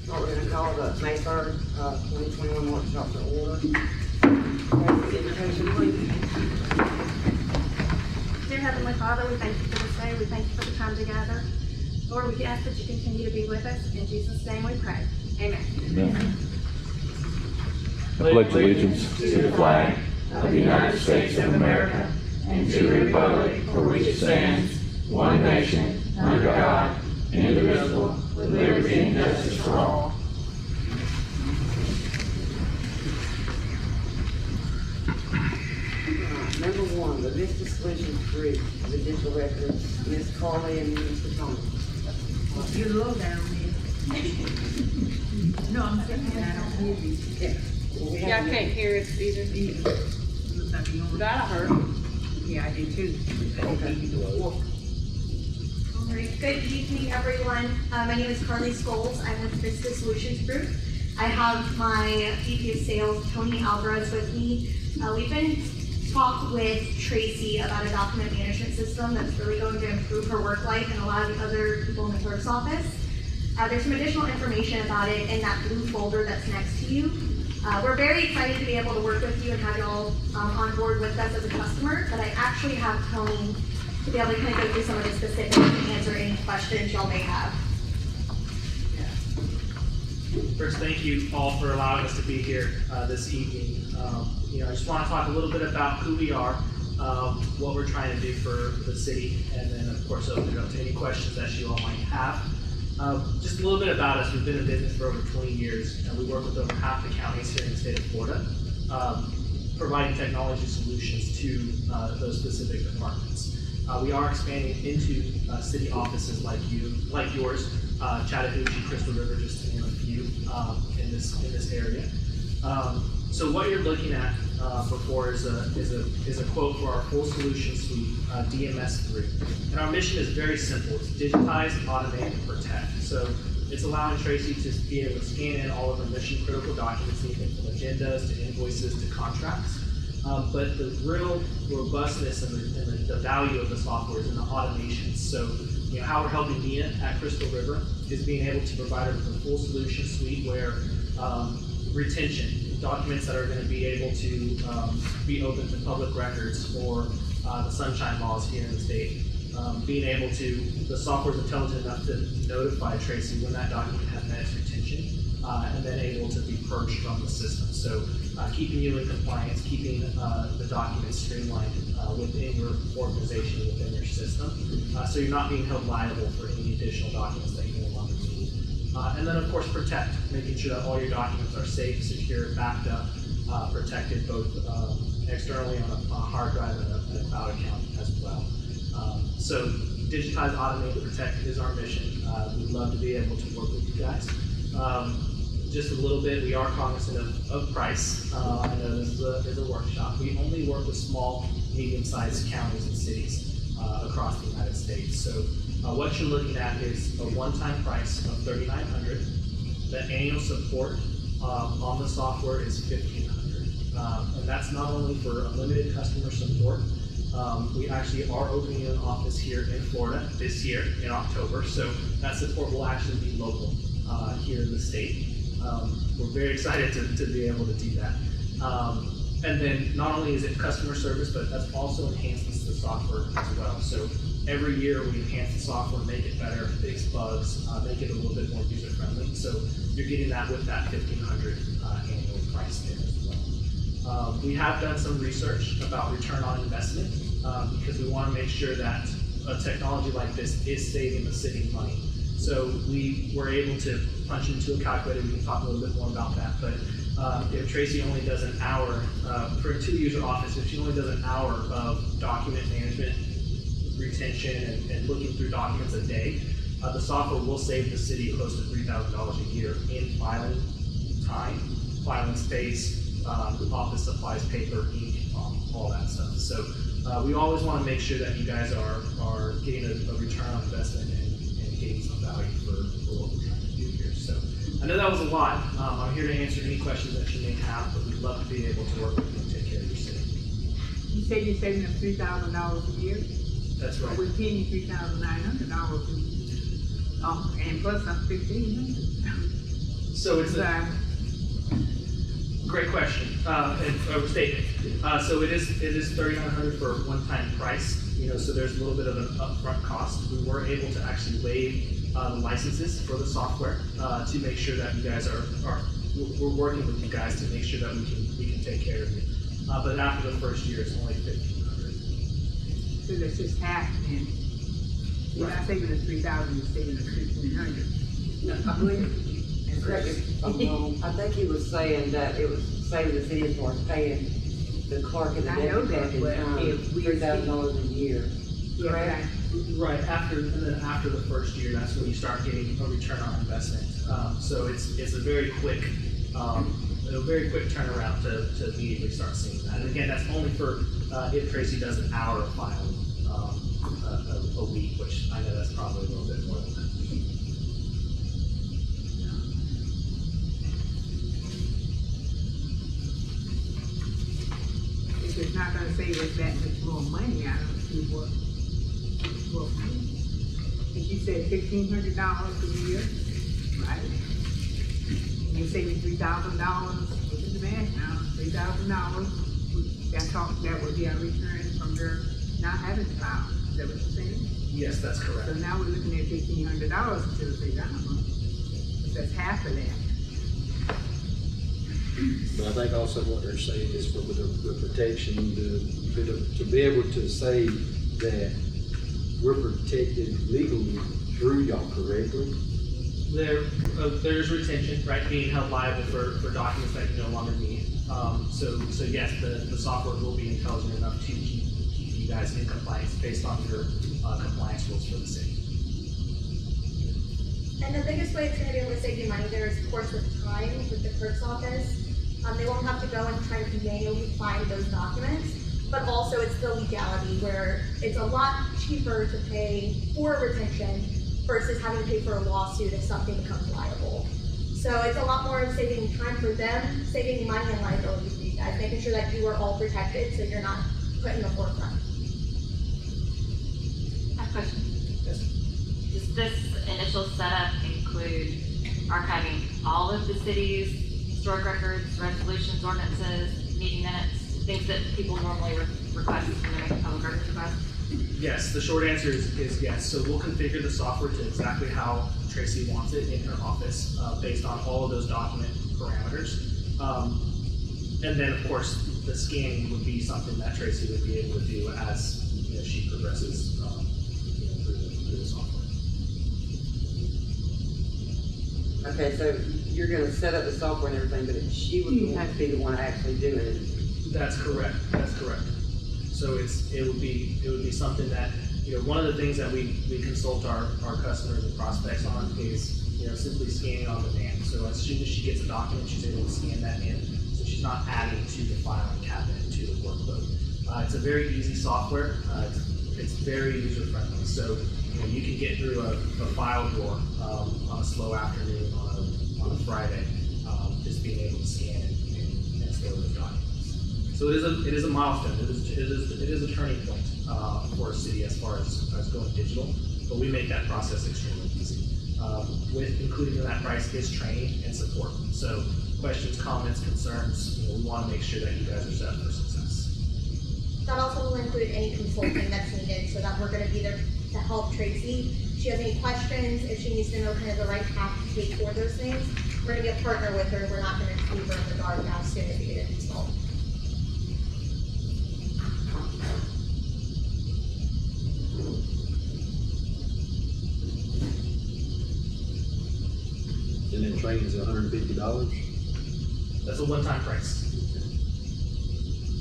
All right, we're gonna call the May 3rd, 2021 workshop to order. Invitation, please. Dear Heavenly Father, we thank you for this day. We thank you for the time together. Lord, we ask that you continue to be with us. In Jesus' name we pray. Amen. Amen. I pledge allegiance to the flag of the United States of America and to the republic for which it stands, one nation, under God, indivisible, with liberty and justice for all. Number 1, the Vista Solutions Group, the digital records, Ms. Carly and Mr. Tony. You're low down there. No, I'm saying I don't hear you. Yeah. Well, we Yeah, I have can't hear it either. Looks like you're on. That I heard. Yeah, I do too. All right. Good evening, everyone. My name is Carly Scholes. I'm with Vista Solutions Group. I have my VP of Sales, Tony Alvarez, with me. We've been talking with Tracy about a document management system that's really going to improve her work life and a lot of the other people in the clerk's office. There's some additional information about it in that blue folder that's next to you. We're very excited to be able to work with you and have you all on board with us as a customer, but I actually have Tony to be able to kind of go through some of the specifics and answer any questions y'all may have. First, thank you all for allowing us to be here this evening. I just want to talk a little bit about who we are, what we're trying to do for the city, and then of course open it up to any questions that you all might have. Just a little bit about us. We've been in business for over 20 years, and we work with over half the counties here in the state of Florida, providing technology solutions to those specific departments. We are expanding into city offices like yours, Chattahoochee, Crystal River, just to name a few in this area. So what you're looking at before is a quote for our full solution suite, DMS3. And our mission is very simple. It's digitize, automate, and protect. So it's allowing Tracy to be able to scan in all of her mission critical documents, anything from agendas to invoices to contracts. But the real robustness and the value of the software is in the automations. So how we're helping Nina at Crystal River is being able to provide her with a full solution suite where retention, documents that are going to be able to be open to public records for the sunshine laws here in the state. Being able to, the software is intelligent enough to notify Tracy when that document has met its retention and then able to be purged from the system. So keeping you in compliance, keeping the documents streamlined within your organization, within your system. So you're not being held liable for any additional documents that you no longer need. And then of course protect, making sure that all your documents are safe, secure, backed up, protected both externally on a hard drive and a cloud account as well. So digitize, automate, protect is our mission. We'd love to be able to work with you guys. Just a little bit, we are cognizant of price. I know this is a workshop. We only work with small, medium-sized counties and cities across the United States. So what you're looking at is a one-time price of $3,900. The annual support on the software is $1,500. And that's not only for unlimited customer support. We actually are opening an office here in Florida this year in October. So that support will actually be local here in the state. We're very excited to be able to do that. And then not only is it customer service, but that's also enhancements to the software as well. So every year we enhance the software, make it better, fix bugs, make it a little bit more user friendly. So you're getting that with that $1,500 annual price there as well. We have done some research about return on investment because we want to make sure that a technology like this is saving the city money. So we were able to punch into a calculator. We can talk a little bit more about that. But if Tracy only does an hour, for a 2-user office, if she only does an hour of document management, retention, and looking through documents a day, the software will save the city close to $3,000 a year in filing time, filing space, office supplies, paper, ink, all that stuff. So we always want to make sure that you guys are getting a return on investment and getting some value for what we're trying to do here. So I know that was a lot. I'm here to answer any questions that you may have, but we'd love to be able to work with you and take care of your city. You said you're saving them $3,000 a year? That's right. We're paying you $3,900 and plus I'm $1,500. So it's a Design. great question, and statement. So it is $3,900 for a one-time price. So there's a little bit of an upfront cost. We were able to actually waive the licenses for the software to make sure that you guys we're working with you guys to make sure that we can take care of you. But after the first year, it's only $1,500. So that's just half then. You're not saving us 3,000, you're saving us 1,500. No, I believe, correct me if I'm wrong, I think he was saying that it was saving the city as far as paying the clerk and the I know deputy that, clerk but in if we- $3,000 a year. Yeah, Correct? Right, and then after the first year, that's when you start getting a return on investment. So it's a very quick turnaround to immediately start seeing that. And again, that's only for if Tracy does an hour of filing a week, which I know that's probably a little bit more than that. if it's not gonna save us that much more money, I don't see what. And you said $1,500 a year, right? And you're saving $3,000, look at the math now, $3,000. That would be our return from their not having to file, is that what you're saying? Yes, that's correct. So now we're looking at $1,500 instead of $3,000, that's half of that. But I think also what they're saying is for the protection, to be able to say that we're protected legally through y'all correctly. There's retention, right, being held liable for documents that you no longer need. So yes, the software will be intelligent enough to keep you guys in compliance based on your compliance rules for the city. And the biggest way it's gonna be able to save you money there is, of course, with time with the clerk's office. They won't have to go and try to manually find those documents, but also it's the legality where it's a lot cheaper to pay for retention versus having to pay for a lawsuit if something becomes liable. So it's a lot more of saving time for them, saving money and liability for you guys, making sure that you are all protected so you're not put in the forefront. I have a question. Does this initial setup include archiving all of the city's historic records, resolutions, ordinances, meeting minutes, things that people normally request when they make a public records request? Yes, the short answer is yes. So we'll configure the software to exactly how Tracy wants it in her office, based on all of those document parameters. And then, of course, the scanning would be something that Tracy would be able to do as she progresses through the software. Okay, so you're gonna set up the software and everything, but she would have to be the one actually doing it. That's correct. That's correct. So it would be something that, one of the things that we consult our customers and prospects on is, simply scanning on demand. So as soon as she gets a document, she's able to scan that in. So she's not adding to the filing cabinet, to the workload. It's a very easy software. It's very user friendly. So you can get through a file drawer on a slow afternoon on a Friday, just being able to scan and store those documents. So it is a milestone. It is a turning point for a city as far as going digital. But we make that process extremely easy. With including in that price is training and support. So questions, comments, concerns, we want to make sure that you guys are set up for success. That also will include any consulting that's needed, so that we're gonna be there to help Tracy. If she has any questions, if she needs to know kind of the right path to take for those things, we're gonna be a partner with her. We're not gonna leave her in the dark as soon as we get it installed. And then training is $150. That's a one-time price.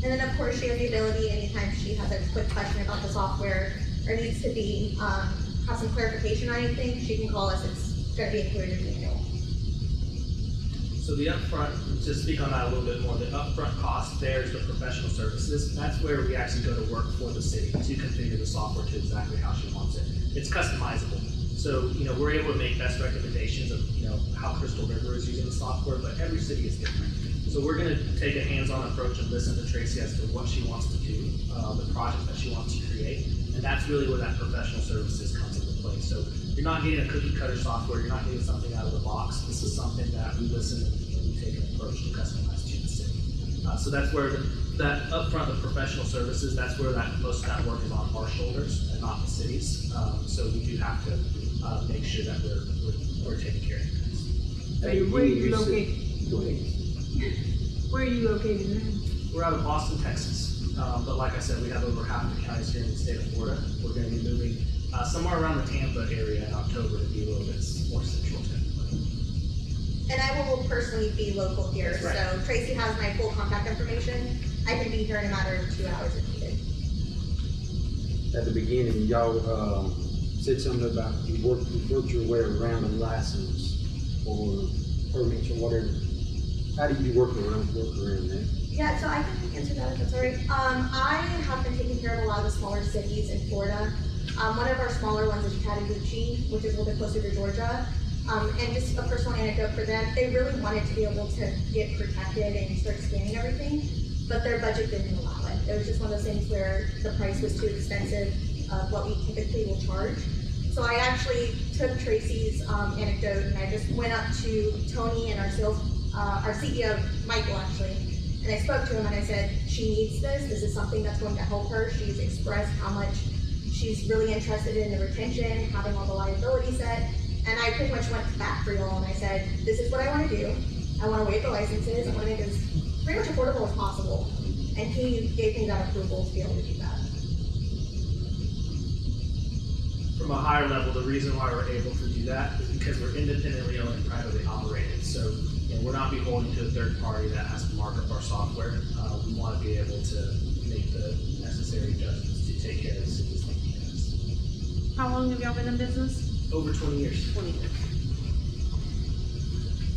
And then, of course, she has the ability, anytime she has a quick question about the software or needs to be, have some clarification on anything, she can call us. It's gonna be included in the manual. So the upfront, to speak on that a little bit more, the upfront cost there is the professional services. That's where we actually go to work for the city to configure the software to exactly how she wants it. It's customizable. So, we're able to make best recommendations of, how Crystal River is using the software, but every city is different. So we're gonna take a hands-on approach and listen to Tracy as to what she wants to do, the project that she wants to create. And that's really where that professional services comes into play. place. So you're not getting a cookie cutter software, you're not getting something out of the box. This is something that we listen and we take an approach to customize to the city. So that's where that upfront, the professional services, that's where most of that work is on our shoulders and not the cities. So we do have to make sure that we're taking care of things. So where are you located? Go ahead. Where are you located now? We're out of Boston, Texas. But like I said, we have over half the counties here in the state of Florida. We're going to be moving somewhere around the Tampa area in October to be a little bit more central technically. And I will personally be local here, That's right. so Tracy has my full contact information. I can be here in a matter of 2 hours if needed. At the beginning, y'all said something about you worked your way around a license or permits or whatever. How do you work around that? Yeah, so I can answer that if that's all right. I have been taking care of a lot of the smaller cities in Florida. One of our smaller ones is Chattahoochee, which is a little bit closer to Georgia. And just a personal anecdote for them, they really wanted to be able to get protected and start scanning everything, but their budget didn't allow it. It was just one of those things where the price was too expensive of what we typically will charge. So I actually took Tracy's anecdote and I just went up to Tony and our CEO, Michael actually, and I spoke to him and I said, she needs this. This is something that's going to help her. She's expressed how much she's really interested in the retention, having all the liability set. And I pretty much went back for y'all and I said, this is what I want to do. I want to waive the licenses. I want to make it as pretty much affordable as possible. And he gave me that approval to be able to do that. From a higher level, the reason why we're able to do that is because we're independently owned and privately operated. So we're not beholden to a third party that has to mark up our software. We want to be able to make the necessary adjustments to take care of the city's needs. How long have y'all been in business? Over 20 years. 20 years.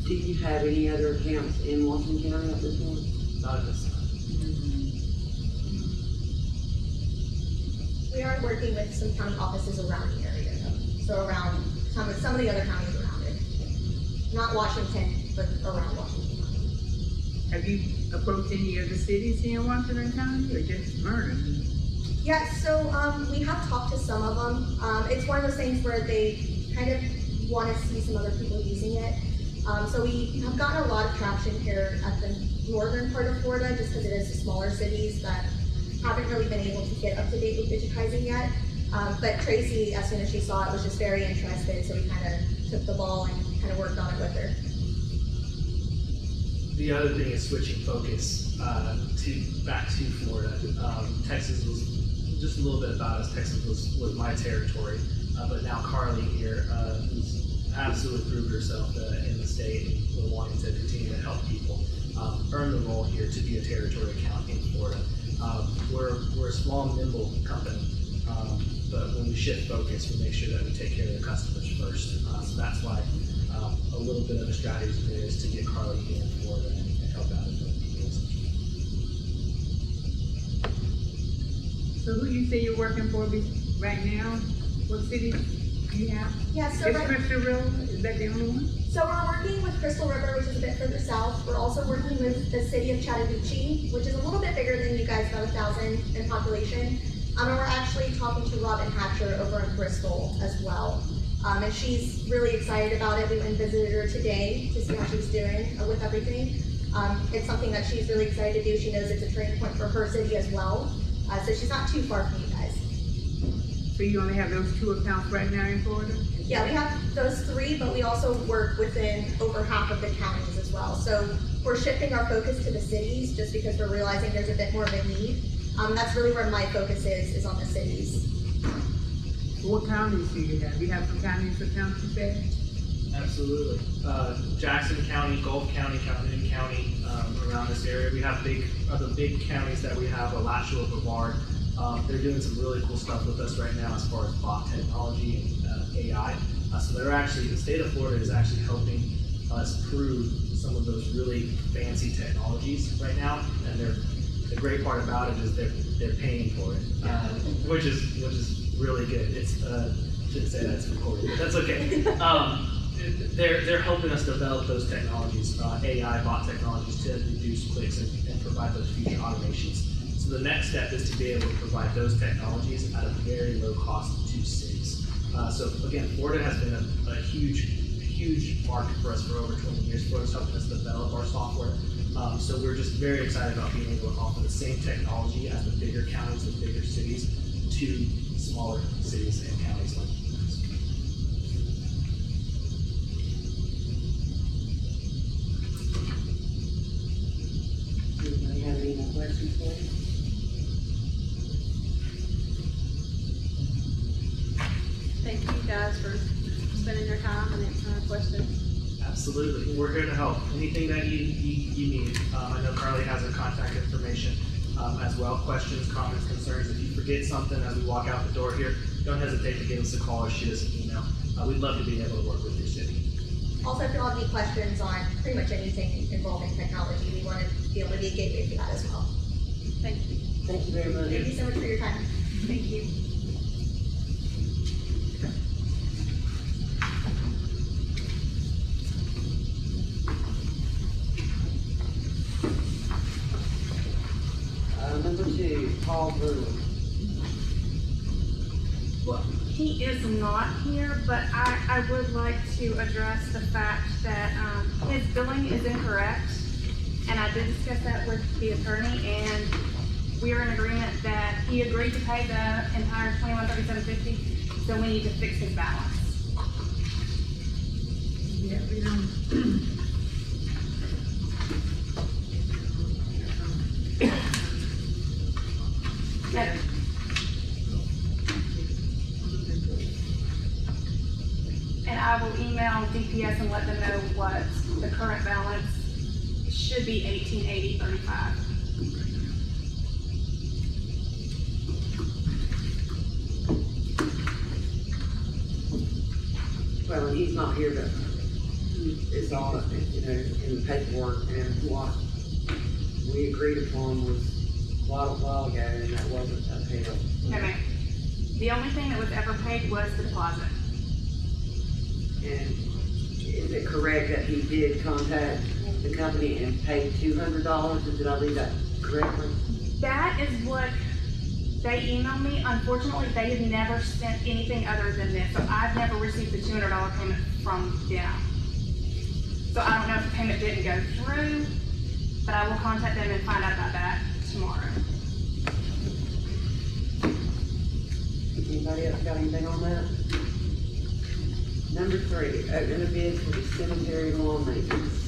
Do you have any other accounts in Washington County at this point? Not at this time. We are working with some county offices around the area though. So around some of the other counties around it. Not Washington, but around Washington County. Have you approached any other cities here in Washington County or just Vernon? Yeah, so we have talked to some of them. It's one of those things where they kind of want to see some other people using it. So we have gotten a lot of traction here at the northern part of Florida just because it is the smaller cities that haven't really been able to get up to date with digitizing yet. But Tracy, as soon as she saw it, was just very interested, so we kind of took the ball and kind of worked on it with her. The other thing is switching focus back to Florida. Texas was just a little bit about us. Texas was my territory, but now Carly here, who's absolutely proved herself in the state and wanting to continue to help people, earn the role here to be a territory account in Florida. We're a small, nimble company, but when we shift focus, we make sure that we take care of the customers first. So that's why a little bit of a strategy there is to get Carly here in Florida and help out with the So who you say you're working for right now? What city do you have? Yeah, so Is right, Crystal River, is that the only one? so we're working with Crystal River, which is a bit further south. We're also working with the city of Chattahoochee, which is a little bit bigger than you guys, about 1,000 in population. And we're actually talking to Robin Hatcher over in Bristol as well. And she's really excited about it. We went and visited her today to see how she's doing with everything. It's something that she's really excited to do. She knows it's a turning point for her city as well. So she's not too far from you guys. So you only have those 2 accounts right now in Florida? Yeah, we have those 3, but we also work within over half of the counties as well. So we're shifting our focus to the cities just because we're realizing there's a bit more of a need. That's really where my focus is on the cities. What counties do you have? You have some counties accounts you said? Absolutely. Jackson County, Gulf County, Calhoun County, around this area. We have other big counties that we have, Alachua, Brevard. They're doing some really cool stuff with us right now as far as bot technology and AI. So they're actually, the state of Florida is actually helping us prove some of those really fancy technologies right now. And the great part about it is they're paying for it, which is really good. It's shouldn't say that's recorded, but that's okay. They're helping us develop those technologies, AI bot technologies, to reduce clicks and provide those future automations. So the next step is to be able to provide those technologies at a very low cost to cities. So again, Florida has been a huge market for us for over 20 years. Florida's helping us develop our software. So we're just very excited about being able to offer the same technology as the bigger counties, the bigger cities, to smaller cities and counties like this. Anybody have any more questions for you? Thank you guys for spending your time and answering our questions. Absolutely, we're here to help. Anything that you need. I know Carly has her contact information as well. Questions, comments, concerns. If you forget something as we walk out the door here, don't hesitate to give us a call or shoot us an email. We'd love to be able to work with your city. Also, if you have any questions on pretty much anything involving technology, we want to be able to be a gateway for that as well. Thank you. Thank you very much. Thank you so much for your time. Thank you. Number 2, Paul Vernon. Well, he is not here, but I would like to address the fact that his billing is incorrect. And I did discuss that with the attorney, and we are in agreement that he agreed to pay the entire $21,3750, so we need to fix his balance. Yeah, we don't. Yep. And I will email DPS and let them know what the current balance should be, $1880.35. Well, and he's not here, but it's all, you know, in the paperwork, and what we agreed upon was a while ago, and that wasn't upheld. No, ma'am. The only thing that was ever paid was the deposit. And is it correct that he did contact the company and paid $200, or did I read that correctly? That is what they emailed me. Unfortunately, they had never sent anything other than this, so I've never received the $200 payment from them. So I don't know if the payment didn't go through, but I will contact them and find out about that tomorrow. Anybody else got anything on that? Number 3, open a bid for the cemetery lawn maintenance.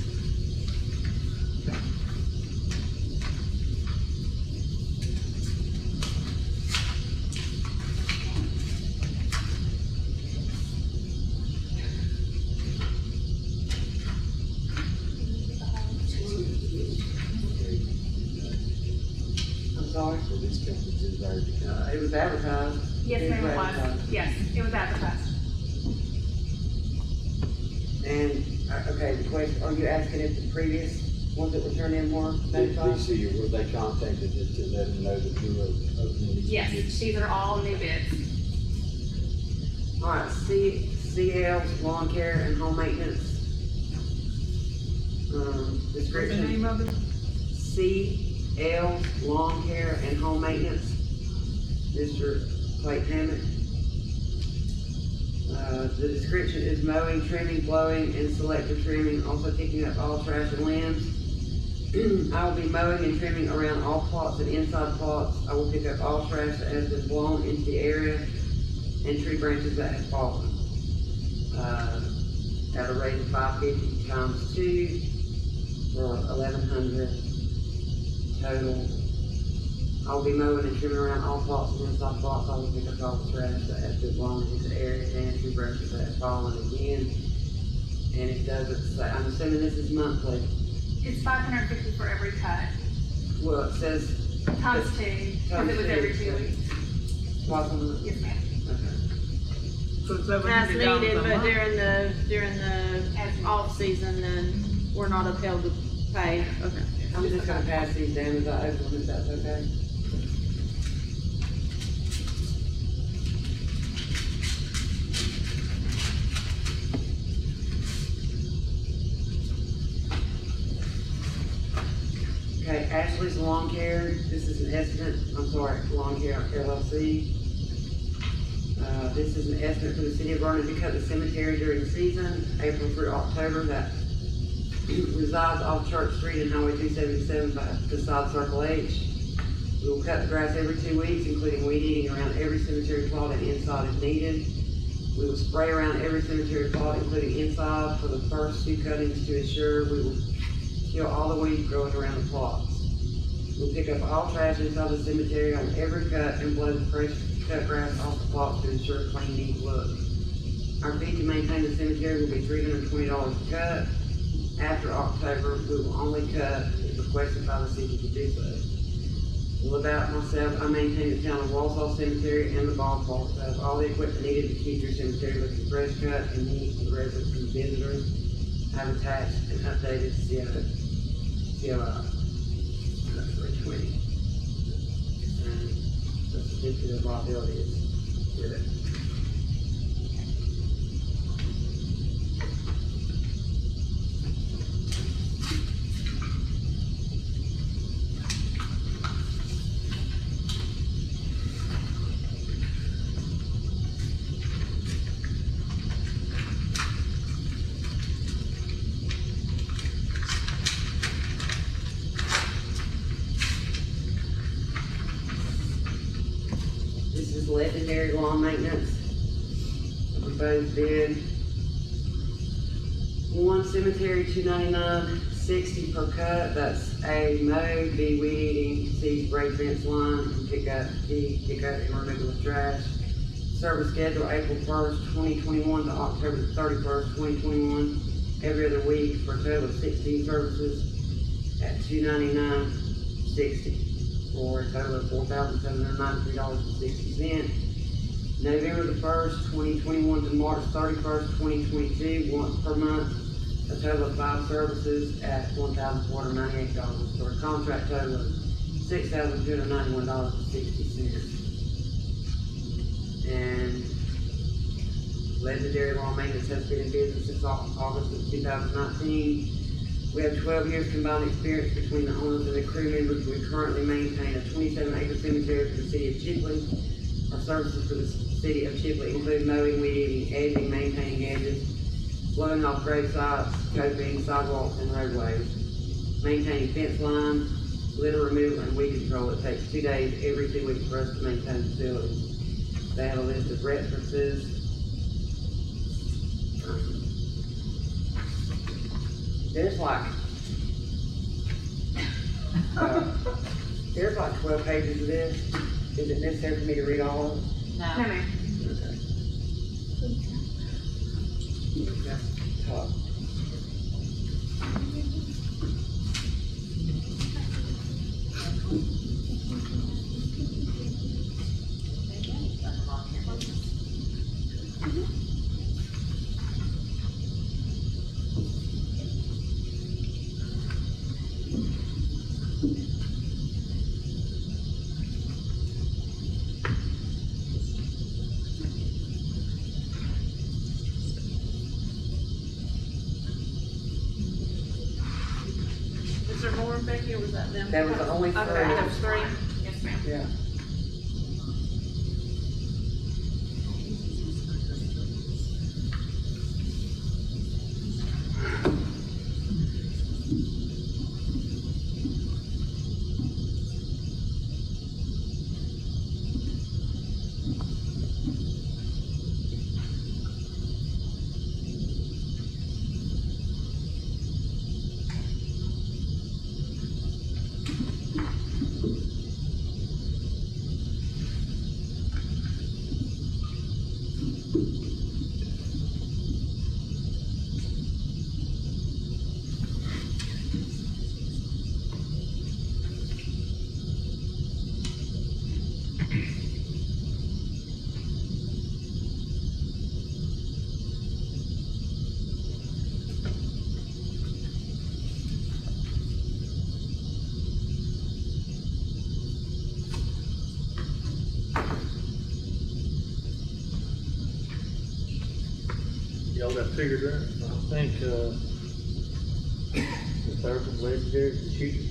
I'm sorry, For these companies, it's already become. it was advertised. Yes, ma'am, it advertised. was. Yes, it was advertised. And, okay, the question, are you asking if the previous ones that were turned in were notified? DC, were they contacted to let them know that you were opening these Yes, bids? these are all new bids. All right, CL's lawn care and home maintenance. What's the Description, name of it? CL's lawn care and home maintenance. Mr. Clayton Hammond. The description is mowing, trimming, blowing, and selective trimming, also picking up all trash and limbs. I will be mowing and trimming around all plots and inside plots. I will pick up all trash that has been blown into the area and tree branches that have fallen. At a rate of $550 times 2 for $1,100 total. I will be mowing and trimming around all plots and inside plots. I will pick up all the trash that has been blown into the area and tree branches that have fallen again. And it doesn't say, I'm assuming this is monthly. It's $550 for every cut, Well, it says times 2, because it was every 2 weeks. twice a month. Yes, ma'am. Okay. So As $700 needed, a but month? during the off season, then we're not upheld to pay. Okay. I'm just gonna pass these down as I open them, if that's okay. Okay, Ashley's Lawn Care, this is an estimate, I'm sorry, Lawn Care LLC. This is an estimate for the city of Vernon to cut the cemetery during the season, April through October, that resides off Church Street and Highway 277 beside Circle H. We will cut the grass every 2 weeks, including weed eating around every cemetery plot and inside if needed. We will spray around every cemetery plot, including inside, for the first 2 cuttings to ensure we will kill all the weeds growing around the plots. We'll pick up all trash inside the cemetery on every cut and blow the fresh cut grass off the plots to ensure a clean, neat look. Our fee to maintain the cemetery will be $320 a cut. After October, we will only cut if requested by the city to do so. Well, about myself, I maintain the town of Walsall Cemetery and the ballpark. I have all the equipment needed to keep your cemetery looking fresh cut and neat for the residents and visitors. I have attached an updated COI. That's 320. And the certificate of liability is with it. This is legendary lawn maintenance. We both did. One cemetery, $299.60 per cut. That's A, mow, B, weed eating, C, spray fence line, and pick up, D, pick up and removal of trash. Service schedule April 1st, 2021 to October 31st, 2021. Every other week for a total of 16 services at $299.60. For a total of $4,793.60. November the 1st, 2021 to March 31st, 2022, once per month, a total of 5 services at $1,498 for a contract total of $6,291.60. And legendary lawn maintenance has been in business since August of 2019. We have 12 years combined experience between the owners and the crew members. We currently maintain a 27-acre cemetery for the city of Chipley. Our services for the city of Chipley include mowing, weed eating, edging, maintaining edges, blowing off grave sites, coping, sidewalks, and roadways, maintaining fence lines, litter removal, and weed control. It takes 2 days every 2 weeks for us to maintain facilities. They have a list of references. There's like 12 pages of this. Is it necessary for me to read all of it? No. No, ma'am. Okay. That's tough. Is there more, Becky, or was that them? That was the only three. Okay, that was 3. Yes, ma'am. Yeah. Y'all got figured out? I think, the third from Legendary, the shooter.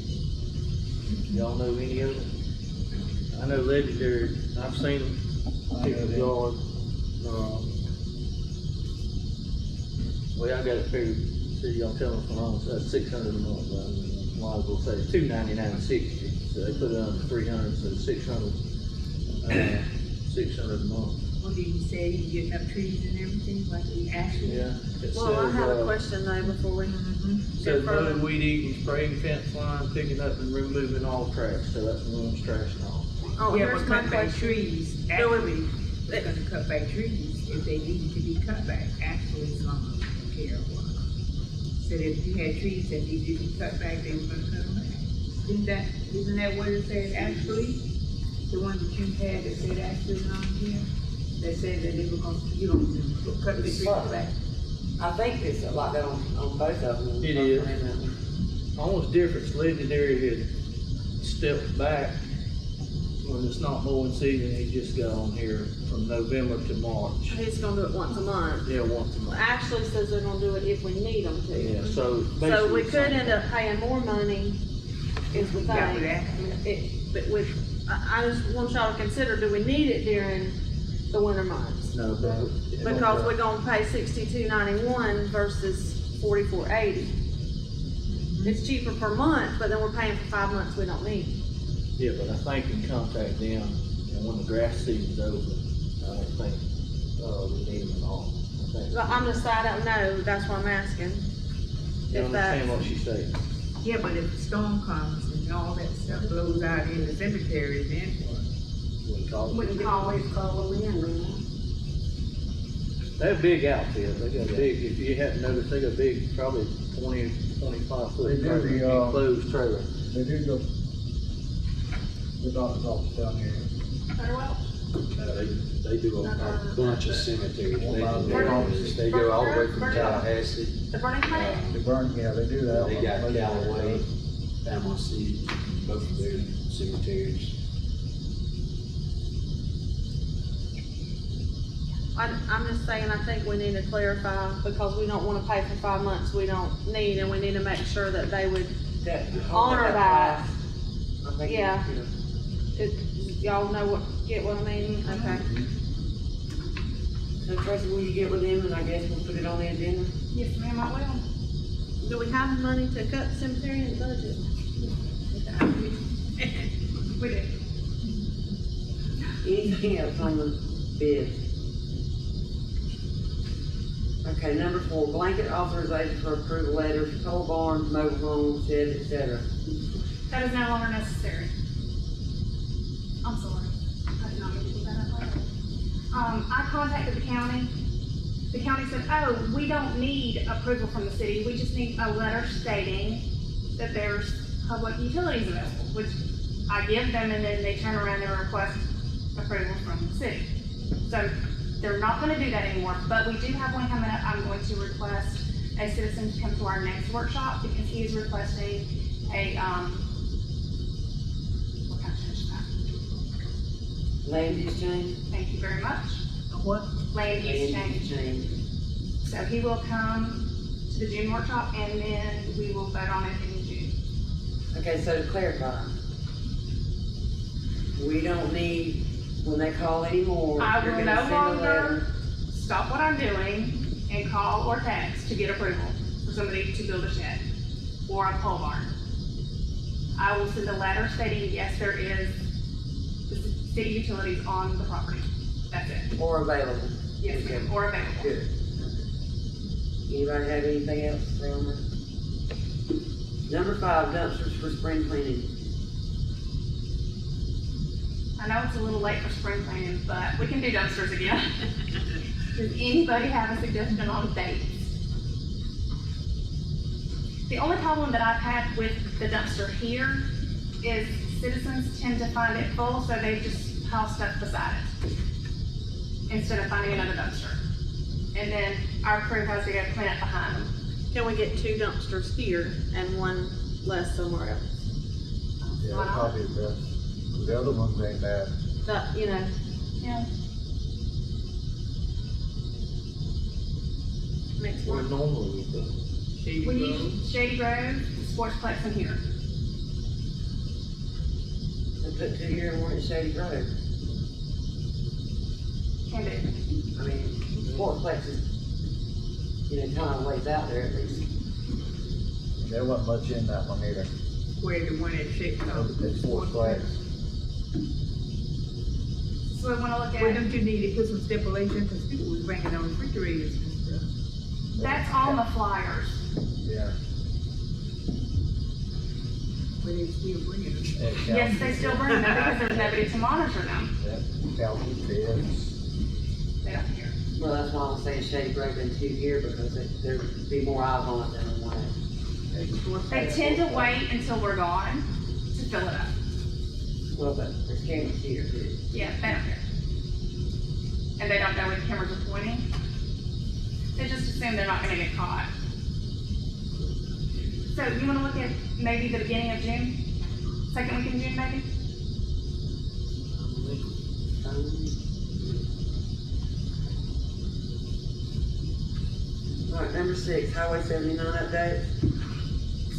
Y'all know any of them? I know Legendary, I've seen them pick the yard Well, I got it figured, see, y'all tell me if I'm wrong, so that's 600 a month, right? Might as well say $299.60, so they put it under 300, so 600, 600 a month. Well, did you say you get enough trees and everything, like we actually? Yeah. It Well, I says, have a question though before we. Says mowing, weed eating, spraying fence line, picking up and removing all trash, so that's Williams trash and all. Oh, Yeah, here's but my cut back question. trees, actually, they're gonna cut back trees if they need to be cut back, actually, it's gonna care what. Said if you had trees that needed to be cut back, they were gonna cut them back. Isn't that what it said actually? The one that you had that said actually on here, that said that they were gonna, you know, cut the trees back. I think it's like that on both of them. It is. Almost different, it's legendary had stepped back when it's not mowing season, he just got on here from November to March. He's gonna do it once a month. Yeah, once a month. Actually says they're gonna do it if we need them to. Yeah, so So basically. we could end up paying more money, is the Yeah, but thing. actually, But I just want y'all to consider, do we need it during the winter months? No, but. Because we're gonna pay $62.91 versus $44.80. It's cheaper per month, but then we're paying for 5 months we don't need. Yeah, but I think you can contact them, and when the grass season's over, I don't think, we need them at all. I think. So I'm just, I don't know, that's what I'm asking. You If that, understand what she's saying? yeah, but if the storm comes and all that stuff blows out in the cemetery, then what? We call We it. can always call them in, then. They're a big outfit, they got big, if you hadn't noticed, they got big, probably 20, 25 foot. They do the, enclosed trailer. They do the doctor's office down here. Farewell. They do a bunch of cemeteries. They go all the way from Tallahassee. The burning plan? They burn, yeah, they do that. They got Callaway, Panama City, both of their cemeteries. I'm just saying, I think we need to clarify, because we don't wanna pay for 5 months we don't need, and we need to make sure that they would, Honor that. I think, Yeah. you know, y'all know get what I mean? Okay. So Tracy, will you get with them and I guess we'll put it on the agenda? Yes, ma'am, I will. Do we have money to cut cemetery in the budget? We do. Anything else on the bid? Okay, number 4, blanket authorization for approval letters, pole barns, mobile homes, sheds, etc. That is no longer necessary. I'm sorry. I did not mean to do that out loud. I contacted the county. The county said, oh, we don't need approval from the city. We just need a letter stating that there's public utilities available, which I give them, and then they turn around and request approval from the city. So they're not gonna do that anymore, but we do have one coming up. I'm going to request a citizen to come to our next workshop because he is requesting a, what kind of change is that? Land use change? Thank you very much. What? Land use Land use change. change. So he will come to the June workshop and then we will vote on it in June. Okay, so to clarify, we don't need, when they call anymore, I you're will gonna no send a letter. longer stop what I'm doing and call or text to get approval for somebody to build a shed or a pole barn. I will send a letter stating, yes, there is the city utilities on the property. That's it. Or available. Yes, ma'am, or available. Good. Anybody have anything else to say on that? Number 5, dumpsters for spring cleaning. I know it's a little late for spring cleaning, but we can do dumpsters again. Does anybody have a suggestion on dates? The only problem that I've had with the dumpster here is citizens tend to find it full, so they just pile stuff beside it instead of finding another dumpster. And then our crew has to go clean up behind them. Can we get 2 dumpsters here and 1 less somewhere else? Yeah, Why not? probably the best. The other ones ain't bad. That, you know, Yeah. makes What more. normally we put. We use Shady Grove, Sportsplex, and here. And put 2 here and 1 at Shady Grove. Can do. I mean, fourplex is, you know, kind of ways out there at least. There wasn't much in that one either. Where the one at Shake, It's four flags. So we wanna look Well, at, don't you need to put some stipulation, cause people was bringing on refrigerators and stuff. that's on the flyers. Yeah. But they still bringing them. Yes, they still bring them because there's nobody to monitor them. Couches, beds. They don't care. Well, that's why I'm saying Shady Grove and 2 here, because there'd be more eyes on it than on one. They tend to wait until we're gone to fill it up. Well, but there's cameras here too. Yeah, they don't care. And they don't know where the cameras are pointing. They just assume they're not gonna get caught. So you wanna look at maybe the beginning of June? Second week in June, maybe? All right, number 6, Highway 79 update.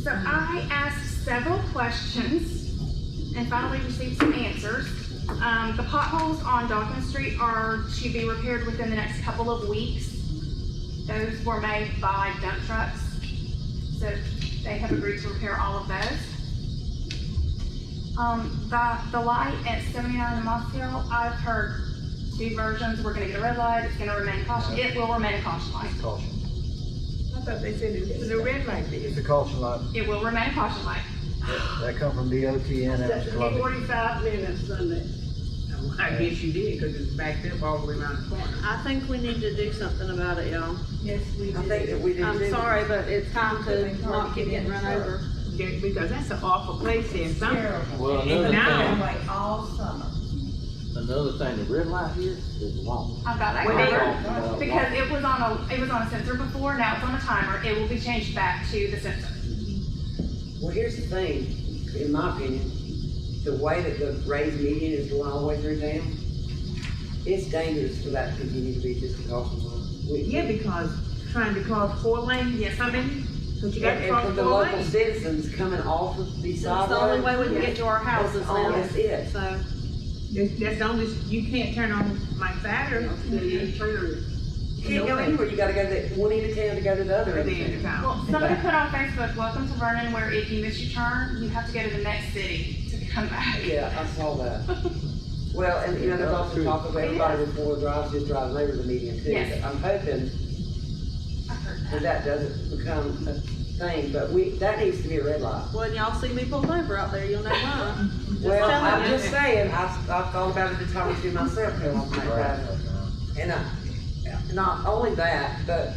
So I asked several questions and finally received some answers. The potholes on Dawkins Street are to be repaired within the next couple of weeks. Those were made by dump trucks. So they have agreed to repair all of those. The light at 79 in Mossville, I've heard 2 versions. We're gonna get a red light, it's gonna remain caution, it will remain a caution light. Caution. I thought they said it was a red light It's there. a caution light. It will remain a caution light. That come from DOT and Columbia. 45 minutes Sunday. I guess you did, cause it's backed up all the way around the corner. I think we need to do something about it, y'all. Yes, we I think that we did. I'm too. sorry, but it's time to not keep getting run over. Because that's an awful place there, some. Well, And now, another thing, the red light here is long. I've got that Well, they- covered, because it was on a sensor before, now it's on a timer, it will be changed back to the sensor. Well, here's the thing, in my opinion, the way that the raised median is going all the way through town, it's dangerous for that to continue to be just a caution line. yeah, because trying to cross 4 lanes, Yes. coming, cause you got to And cross for the 4 local lanes. citizens coming off of these That's side the only roads. way we can get to our houses now. That's it. So, That's the only, you can't turn on like that or you turn. You can't go anywhere, you gotta go to that one end of town to go to the other end of town. Well, somebody put on Facebook, welcome to Vernon, where if you miss your turn, you have to go to the next city to come back. Yeah, I saw that. Well, and you know, there's also talk of everybody with 4 drives just driving over the median too. Yes. I'm hoping I heard that that. that doesn't become a thing, but that needs to be a red light. when y'all see me pulled over out there, you'll know why. Well, telling I'm you. just saying, I've thought about it the time or two myself going on that drive. And not only that, but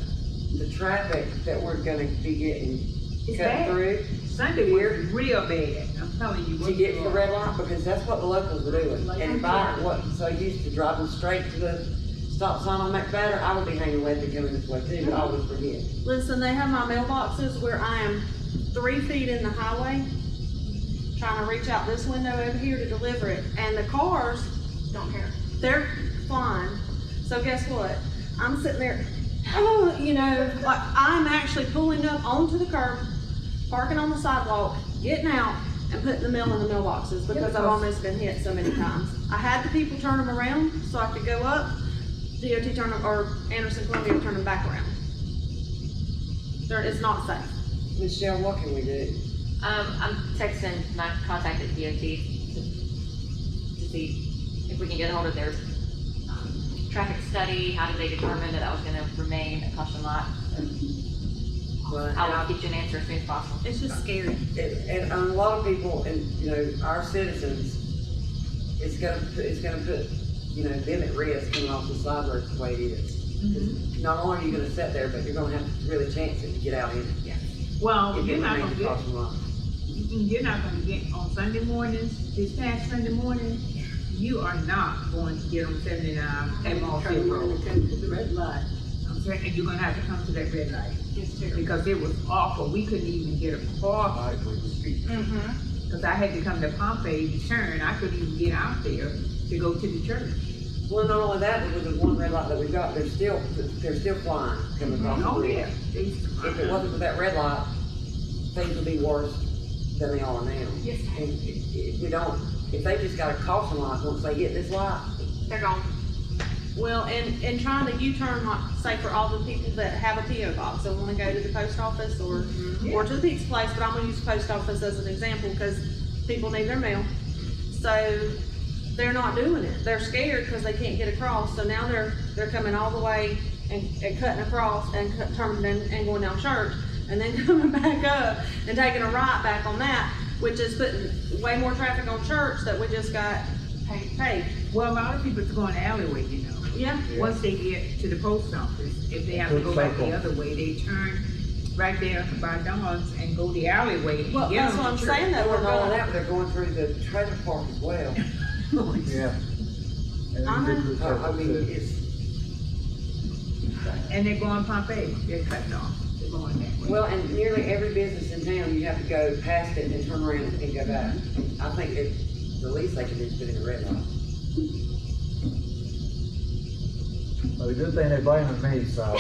the traffic that we're gonna be getting It's cut bad. through Sunday was real bad, I'm telling you. to get to the red light, because that's what the locals were doing. And if I wasn't so used to driving straight to the stop sign on McBatter, I would be hanging left and coming this way too, but I always forget. Listen, they have my mailboxes where I am 3 feet in the highway, trying to reach out this window over here to deliver it, and the cars, Don't care. they're flying. So guess what? I'm sitting there, oh, you know, like I'm actually pulling up onto the curb, parking on the sidewalk, getting out, and putting the mail in the mailboxes because I've almost been hit so many times. I had the people turn them around so I could go up, DOT turn them, or Anderson Columbia turn them back around. It's not safe. Michelle, what can we do? I'm texting my contact at DOT to see if we can get a hold of their traffic study. How did they determine that was gonna remain a caution lot? Well, and I will get you an answer as soon as possible. It's just scary. And a lot of people, and you know, our citizens, it's gonna put, you know, them at risk coming off the side roads the way it is. Not only are you gonna sit there, but you're gonna have to really chance it to get out in it. Well, If you're it not remains gonna a get, caution line. you're not gonna get on Sunday mornings, this past Sunday morning, you are not going to get on 79 at Mossville Road. The red light. I'm saying, and you're gonna have to come to that red light. Because it was awful, we couldn't even get a car, Mm-hmm. because I had to come to Pompey to turn, I couldn't even get out there to go to the church. Well, not only that, but with the one red light that we've got, they're still flying coming across the Oh, bridge. yeah. If it wasn't for that red light, things would be worse than they are now. Yes, ma'am. And if we don't, if they just got a caution light, once they hit this light, They're gone. Well, and trying to U-turn, like, say for all the people that have a PO box and wanna go to the post office or to the pizza place, but I'm gonna use the post office as an example, because people need their mail. So, they're not doing it. They're scared because they can't get across, so now they're coming all the way and cutting across and turning and going down Church, and then coming back up and taking a right back on that, which is putting way more traffic on Church that we just got paid. Well, a lot of people go in the alleyway, you know. Yeah. Once they get to the post office, if they have to go back the other way, they turn right there by Dawn's and go the alleyway. and Well, get that's on what I'm the saying, church. that we're We're going going, out, they're going through the trailer park as well. Yeah. And I know. I mean, it's, And they're going Pompeii, they're cutting off, they're going that way. well, and nearly every business in town, you have to go past it and then turn around and go back. I think the least they can do is put in a red light. Well, the good thing they're blaming me, so.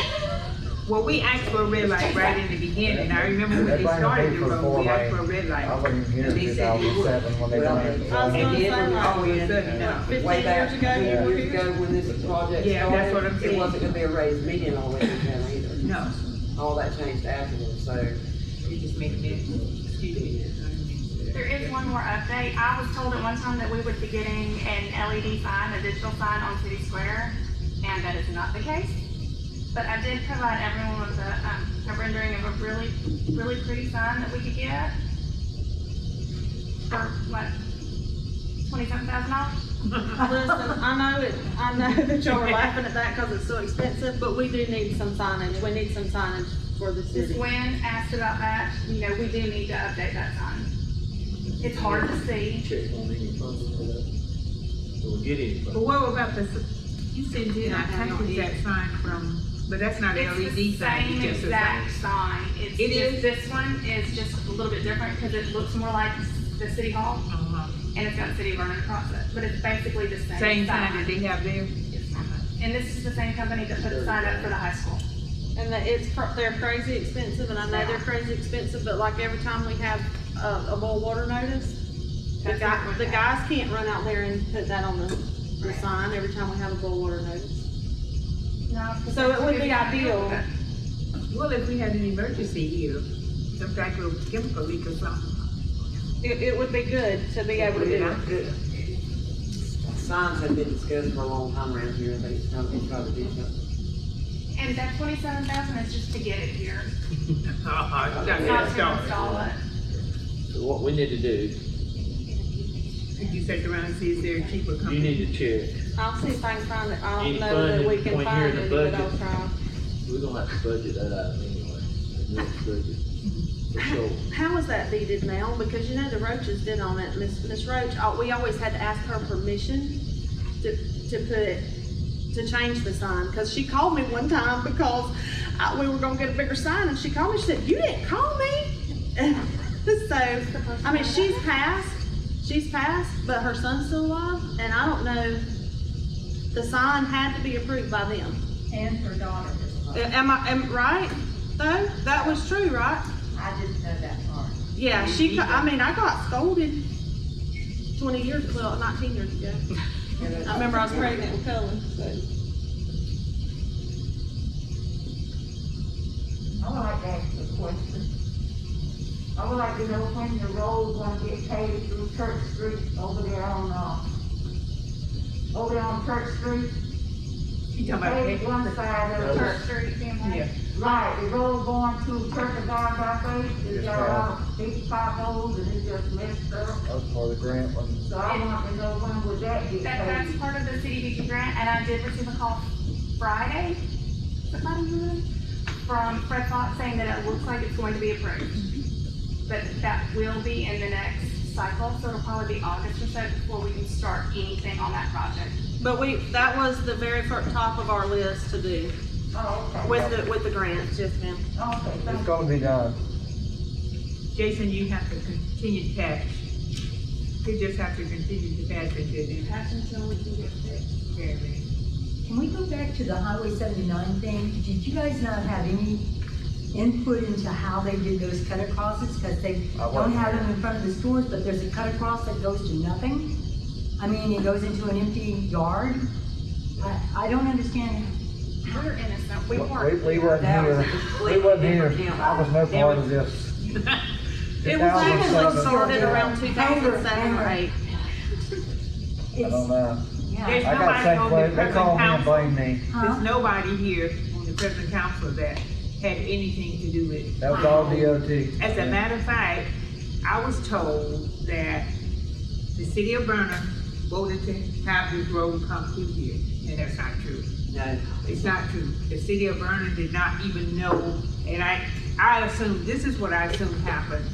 Well, we asked for a red light right in the beginning. I remember when they started the road, we asked for a red light. I wasn't even here And in they said they would. 2007 when they Well, done it. I was and gonna then say, when we like, all went, 15 way back, years ago, you were years here? ago, when this project Yeah, that's what I'm started, it saying. wasn't gonna be a raised median all the way through town either. No, All that changed afterwards, so. they just made it, excuse me. There is one more update. I was told at one time that we would be getting an LED sign, a digital sign on City Square, and that is not the case. But I did provide everyone with a rendering of a really, really pretty sign that we could get for, what, $27,000? listen, I know that y'all are laughing at that because it's so expensive, but we do need some signage. We need some signage for the Ms. city. Gwen asked about that. You know, we do need to update that sign. It's hard to see. Check on any funding for that. Do we get any But funding? what about you said you Yeah, I didn't don't take that sign from, but that's not an It's LED the sign, same it's just a exact sign. sign. It's It just, is? this one is just a little bit different because it looks more like the city hall Uh-huh. and it's got City of Vernon across it. But it's basically the same Same sign sign. that they have there? Yes, ma'am. And this is the same company that put the sign up for the high school. And that they're crazy expensive, and I know they're crazy expensive, but like every time we have a boil water notice, the guys can't run out there and put that on the sign every time we have a boil water notice. No, So it would be ideal. Well, if we had an emergency here, some type of chemical leak or something. It would be good to be able to do it. Good. Signs have been discussed for a long time around here, and it's time to try to do something. And that $27,000 is just to get it here, Not not to install it. So what we need to do, If you sit around and see if they're cheaper you company. need to check, I'll see if I can find it. I Any don't know that we funding can point find here in it, the but I'll budget? try. we're gonna have to budget that out anyway, the next budget, for sure. How is that deeded now? Because you know the Roaches did on it, Miss Roach, we always had to ask her permission to change the sign. Cause she called me one time because we were gonna get a bigger sign, and she called me, she said, "You didn't call me?" So, I mean, she's passed, but her son's still alive, and I don't know, the sign had to be approved by them. And her daughter as well. Am I right, though? That was true, right? I didn't know that part. Yeah, I got scolded 20 years, well, 19 years ago. I remember I was pregnant with Cullen, so. I would like to ask a question. I would like to know when the road's gonna get paved through Church Street over there on Church Street. You talking about Paved one side of Church Church. Street, family. Yeah. Right, the road going to Church of God by faith, it's got all 85 holes and it's just messed up. That was part of the grant, wasn't it? So I want to know when would that get That's paved? part of the CDBG grant, and I did receive a call Friday, from Fred Fox saying that it looks like it's going to be approved. But that will be in the next cycle, so it'll probably be August or so before we can start anything on that project. But that was the very first top of our list to do, Oh, okay. with the grants, yes ma'am. Okay, thank It's gonna be done. Jason, you have to continue to patch. You just have to continue to patch until then. That's until we can get fixed. Okay. Can we go back to the Highway 79 thing? Did you guys not have any input into how they did those cut acrosses? Because they don't have them in front of the stores, but there's a cut across that goes to nothing. I mean, it goes into an empty yard. I don't understand. We're innocent, we We weren't. wasn't That was a here. We completely wasn't here. different I was no part of this. It was actually 2007. started around 2007 or 8. I don't know. Yeah. There's I got nobody same on the question. They present call me and council. blame me. There's nobody here on the present council that had anything to do with it. That was all DOT. As a matter of fact, I was told that the city of Vernon voted to have this road come through here, and that's not true. No, It's not true. The city of Vernon did not even know, and I assume, this is what I assume happened.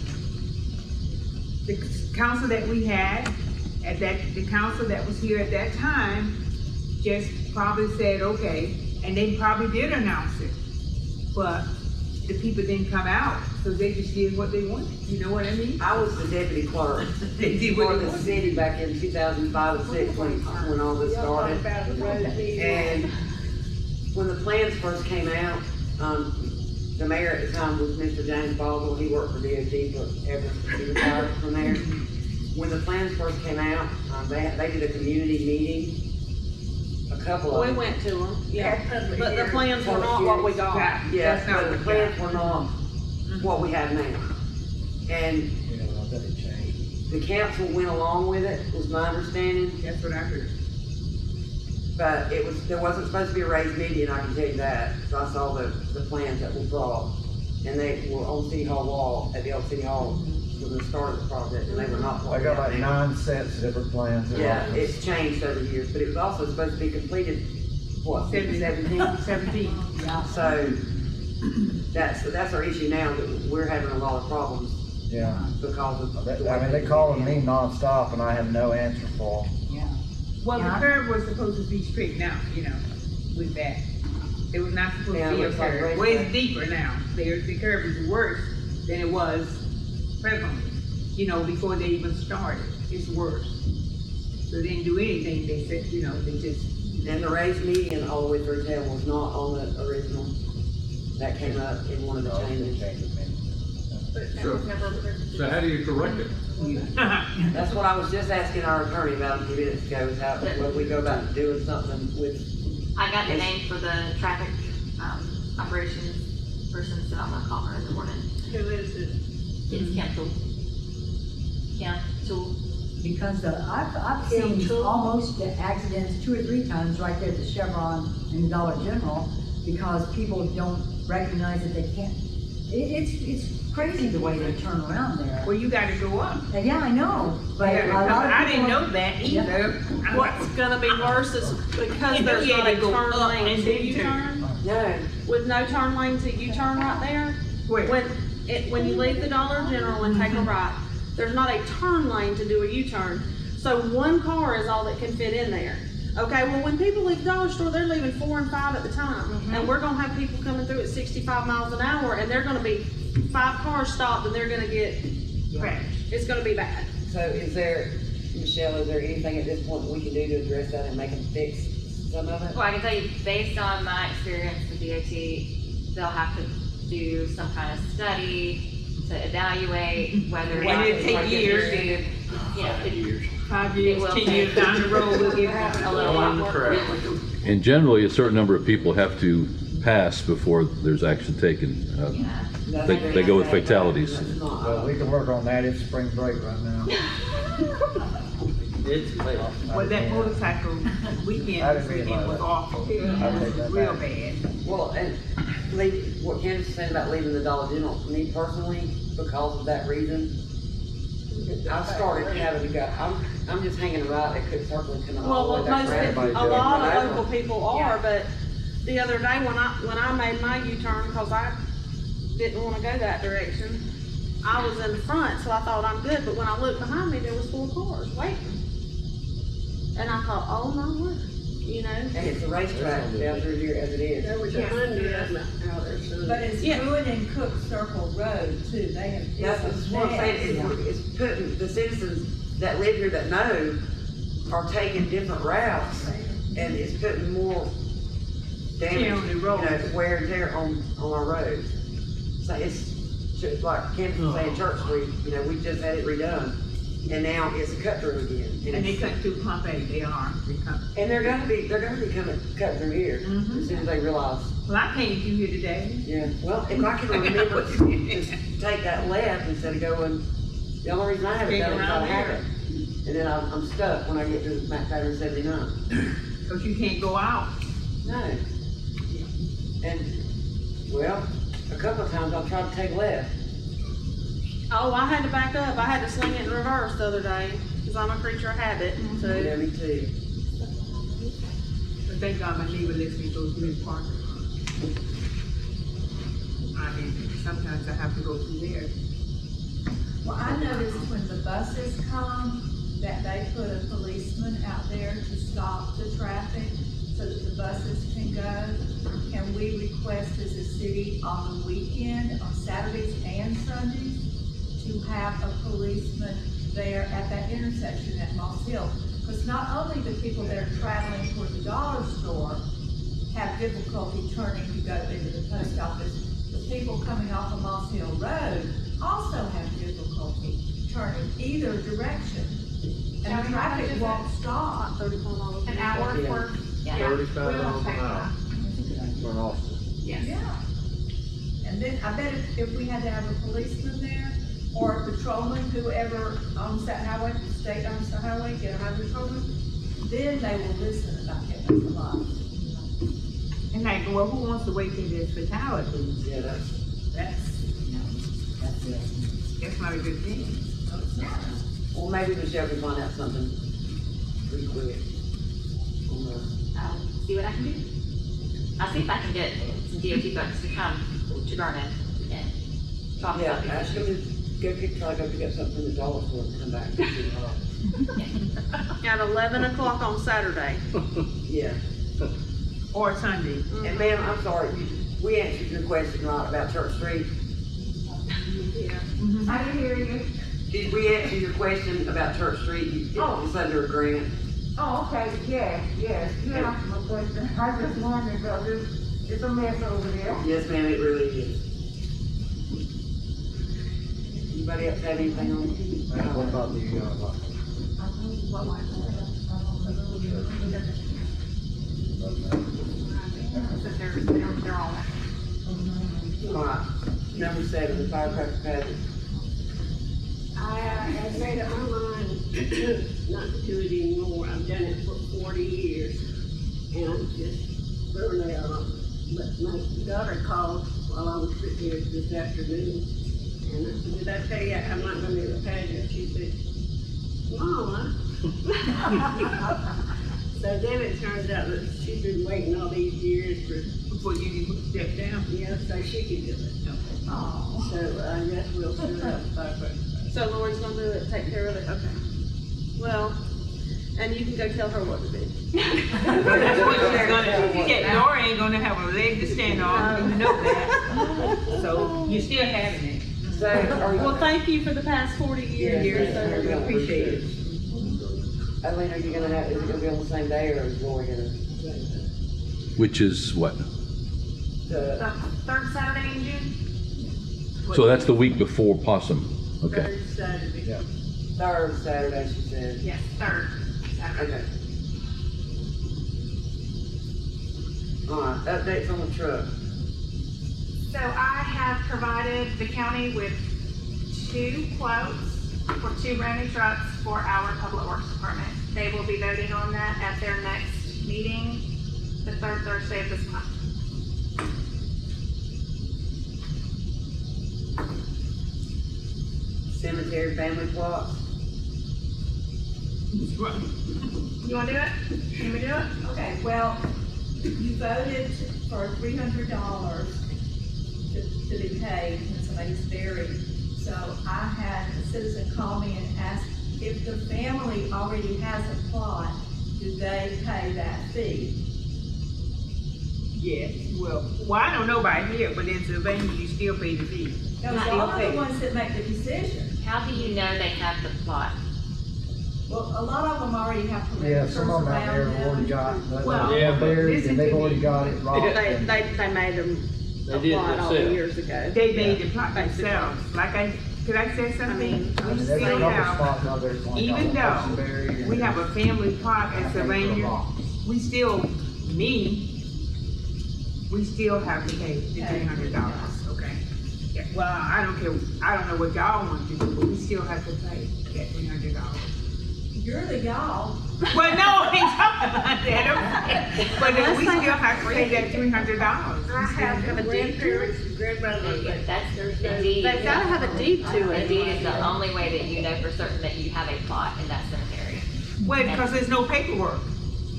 The council that we had, the council that was here at that time, just probably said, okay, and they probably did announce it. But the people didn't come out, so they just did what they wanted, you know what I mean? I was the deputy clerk They did for what they the wanted. city back in 2005 and 6 when all this started. And when the plans first came out, the mayor at the time was Mr. James Baldwin. He worked for DOT forever. He retired from there. When the plans first came out, they did a community meeting. A couple of We them. went to them, yeah, Public but the hearing. plans were not what we got. Yes, That's not but the what plans we were not what we have now. And You know, I bet it changed. the council went along with it, was my understanding. That's what I heard. But there wasn't supposed to be a raised median, I can tell you that. So I saw the plans that were brought. And they were on City Hall wall, at the old City Hall, when they started the project, and they were not what I we got have like now. 9 sets of different plans. Yeah, it's changed over the years, but it was also supposed to be completed, what, 17? 17. Yeah. So, that's our issue now, that we're having a lot of problems Yeah. because of. the way I mean, they're things calling are me being. nonstop and I have no answer for them. Yeah. Well, the Yeah. curb was supposed to be straightened out, you know, with that. It was not supposed Yeah, to it be a looks like curb. right Well, there. it's deeper now. The curb is worse than it was presently. You know, before they even started, it's worse. So they didn't do anything, they said, you know, they just, And the raised median all the way through town was not on the original. That came up in one of the changes. But that Sure. was never approved. So how do you correct it? That's what I was just asking our attorney about a few minutes ago, is how, when we go about doing something with, I got the name for the traffic, operations person, so I'm gonna call her in the morning. Who is it? It's Camp Tool. Camp Tool. Because I've seen almost accidents 2 or 3 times right there at the Chevron and the Dollar General, because people don't recognize that they can't. It's crazy the way they turn around there. well, you gotta go up. And yeah, I know, but Yeah, a lot of I didn't people- know that either. What's gonna be worse is because there's You not had a to go turn up lane and to then U-turn, no, with no turn lane to U-turn right there. Where? When you leave the Dollar General and take a right, there's not a turn lane to do a U-turn. So one car is all that can fit in there. Okay, well, when people leave the dollar store, they're leaving 4 and 5 at the time. And we're gonna have people coming through at 65 miles an hour, and they're gonna be 5 cars stopped, and they're gonna get crashed. It's gonna be bad. so Michelle, is there anything at this point we can do to address that and make them fix some of it? Well, I can tell you, based on my experience with DOT, they'll have to do some kind of study to evaluate whether. And it'll take years. You know, it- 5 years, It will 10 years take- down the road, we'll get a little while more. Correct. And generally, a certain number of people have to pass before there's action taken. Yeah. They go with fatalities. That's not- Well, we can work on that. It's spring break right now. It's late. Well, that motorcycle weekend, I this didn't weekend was realize. awful. It I take was that real back. bad. Well, and what Candace was saying about leaving the Dollar General, for me personally, because of that reason, I've started having to go, I'm just hanging a right at Cook Circle and coming all the Well, way back most, around. Everybody a does. lot Right. of local people are, but the other day when I made my U-turn, cause I didn't wanna go that direction, I was in front, so I thought I'm good, but when I looked behind me, there was 4 cars waiting. And I thought, oh my word, you know? And it's a racetrack down through here as it is. There was a Hyundai out there, so. But it's Yeah. Pruitt and Cook Circle Road too, they have. That's what I'm saying, it's putting, the citizens that live here that know are taking different routes, and it's putting more damage, Yeah, on the you road. know, wear and tear on our roads. So it's just like Candace was saying, Church Street, you know, we just had it redone, and now it's a cut through again. And they it's- cut through pump A, they come. And they're gonna be coming, cut through here, Mhm. as soon as they realize. Well, I came through here today. Yeah, well, if I can remember to take that left instead of going, the only reason I haven't Take done it is I around have here. it. And then I'm stuck when I get to McFadden 79. Cause you can't go out. No. And, well, a couple of times I've tried to take left. Oh, I had to back up. I had to swing it in reverse the other day, because I'm a creature of habit, so. Yeah, me too. But thank God my neighbor lets me go through his parking lot. I mean, sometimes I have to go through there. Well, I noticed when the buses come, that they put a policeman out there to stop the traffic so that the buses can go. Can we request as a city on the weekend, on Saturdays and Sundays, to have a policeman there at that intersection at Moss Hill? Because not only the people that are traveling toward the dollar store have difficulty turning to go into the post office, the people coming off of Moss Hill Road also have difficulty turning either direction. And the traffic won't stop. $34. An hour Yeah. for, Yeah. yeah. $35 we don't an pay hour. that. For an officer. Yes. Yeah. And then I bet if we had to have a policeman there, or a patrolman, whoever owns that highway, the state owns the highway, get a highway patrolman, then they will listen about getting us a lot. And like, well, who wants to wait till there's fatalities? Yeah, that's, That's not a good thing. well, maybe Michelle can find out something pretty quick. On the- I'll see what I can do. I'll see if I can get some DOT folks to come to Vernon and talk Yeah, about ask these them issues. to try to go pick up something from the dollar store and come back to City Hall. At 11 o'clock on Saturday. Yeah. Or Sunday. And ma'am, I'm sorry, we answered your question, right, about Church Street. I didn't hear you. Did we answer your question about Church Street? It's under a grant. Oh, okay, yeah. You asked my question. I just wondered, because it's a mess over there. Yes, ma'am, it really is. Anybody else have anything on? What about the, But they're on it. All right, number 7, the firecracker pageant. I have made up my mind not to do it anymore. I've done it for 40 years. And I'm just really, but my daughter called while I was sitting here this afternoon. And I said, did I tell you I'm not gonna do a pageant? She said, Mama. So then it turns out that she's been waiting all these years Before you can step down. yeah, so she can do it. So I guess we'll still have a firecracker. So Lori's gonna do it, take care of it, okay. Well, and you can go tell her what to do. That's what she's gonna do. Yeah, Laura ain't gonna have a leg to stand on, you know that. So you're still having it. So, are you, Well, thank you for the past 40 years. Yes, So ma'am. we appreciate it. Eileen, are you gonna have, is it gonna be on the same day, or is Lori gonna? Which is what? The, The third Saturday in June? So that's the week before Possum. Okay. Third Saturday. yeah. third Saturday, she said. Yes, third Saturday. Okay. All right, updates on the truck. So I have provided the county with 2 quotes for 2 brand new trucks for our Public Works Department. They will be voting on that at their next meeting, the 3rd Thursday of this month. Cemetery family plots. You wanna do it? Can we do it? Okay, well, you voted for $300 to be paid when somebody's buried. So I had a citizen call me and ask if the family already has a plot, do they pay that fee? Yes, well, I don't know about here, but in Sylvania, you still pay the fee. Those are the ones that make the decision. How do you know they have the plot? Well, a lot of them already have Yeah, perimeters some of them out there around have already them. got, but Well, they're buried listen and they've to already me. got it rocked. They made them They did apply all the themselves. years ago. They made the plot themselves. Like I could I say something? We There's still a couple have, spots out there, it's like even got though Oceanberry and we have a family park at Sylvania, we still have to pay the $300, okay? Yeah, well, I don't care, I don't know what y'all want to do, but we still have to pay that $300. You're the y'all. Well, no, I ain't talking about that, but then we still have to pay that $300. I have a deed to it. Grandmother, That's the deed. They've gotta have a deed to The it. deed is the only way that you know for certain that you have a plot in that cemetery. Well, because there's no paperwork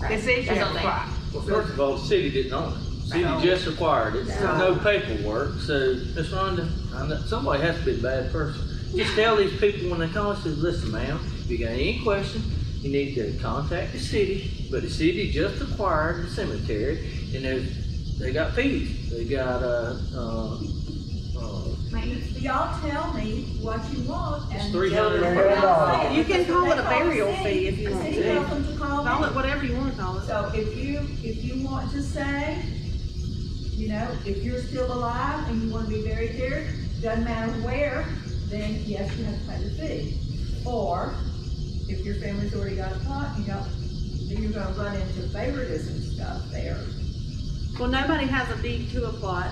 that says you That's have a what I'm plot. Well, first of all, the city didn't own it. The city just acquired it, So- no paperwork, so Ms. Rhonda, I know, somebody has to be a bad person. Just tell these people when they call and say, listen, ma'am, if you got any questions, you need to contact the city, but the city just acquired the cemetery, and they got fees. They got, Y'all tell me what you want and. It's $300. You can call it a burial fee if you The want city to. tells them to call Call me. it whatever you want to call it. So if you want to say, you know, if you're still alive and you want to be buried there, doesn't matter where, then yes, you have to pay the fee. Or if your family's already got a plot, then you're gonna run into favoritism stuff there. Well, nobody has a deed to a plot.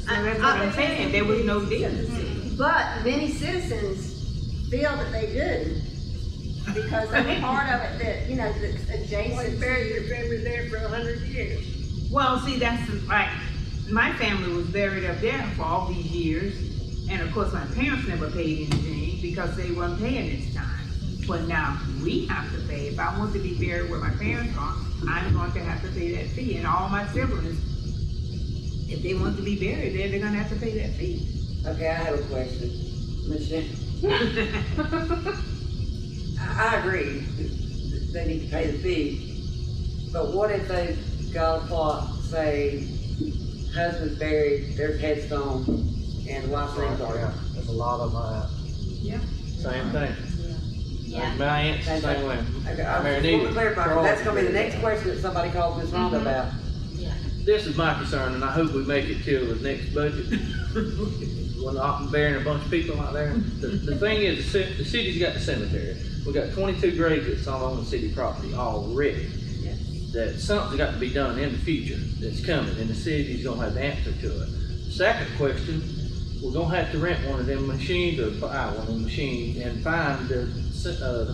So that's what I'm saying, there was no deal. But many citizens feel that they do, because they're part of it, that, you know, that's adjacent. Buried your family there for 100 years. Well, see, that's like, my family was buried up there for all these years, and of course, my parents never paid anything because they weren't paying this time. But now, we have to pay. If I want to be buried where my parents are, I'm going to have to pay that fee, and all my siblings, if they want to be buried there, they're gonna have to pay that fee. Okay, I have a question. Michelle. I agree, they need to pay the fee, but what if they've got a plot, say, husband's buried, there's headstone, and the wife's name's on it? There's a lot of that. Yeah. Same thing. Yeah. My aunt's the same way. Okay, I Mary just want Nita. to clarify, that's gonna be the next question that somebody calls Ms. Rhonda about. This is my concern, and I hope we make it till the next budget. We're not burying a bunch of people out there. The thing is, the city's got the cemetery. We got 22 graves that's all on the city property already. That something's got to be done in the future that's coming, and the city's gonna have the answer to it. Second question, we're gonna have to rent one of them machines or buy one of them machines and find the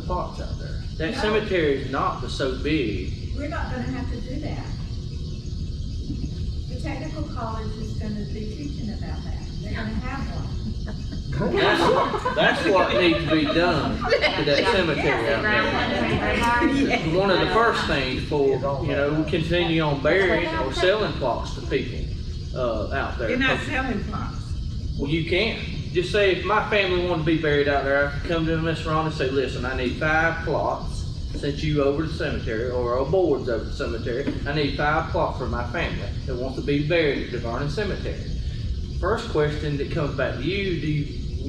plots out there. That No. cemetery is not so big. We're not gonna have to do that. The technical college is gonna be teaching about that. They're gonna have one. That's what needs to be done to that cemetery out there. One of the first things for, we continue on burying or selling plots to people, out there. They're not selling plots. Well, you can. Just say if my family wanted to be buried out there, I could come to Miss Ron and say, listen, I need 5 plots. Since you over the cemetery, or our board's over the cemetery, I need 5 plots for my family that wants to be buried at the Vernon Cemetery. First question that comes back to you, do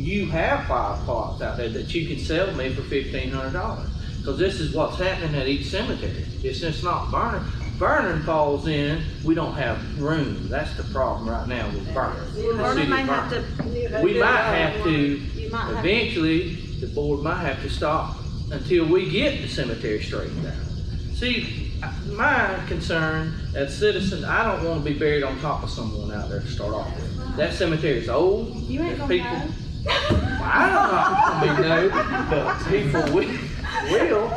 you have 5 plots out there that you can sell me for $1,500? Because this is what's happening at each cemetery. It's just not Vernon. Vernon falls in, we don't have room. That's the problem right now with Vernon. Vernon may have to. We might have to, You might have. eventually, the board might have to stop until we get the cemetery straightened out. See, my concern as a citizen, I don't want to be buried on top of someone out there to start off with. That cemetery is old. You ain't There's gonna people. know. I'm not gonna be no, but people will.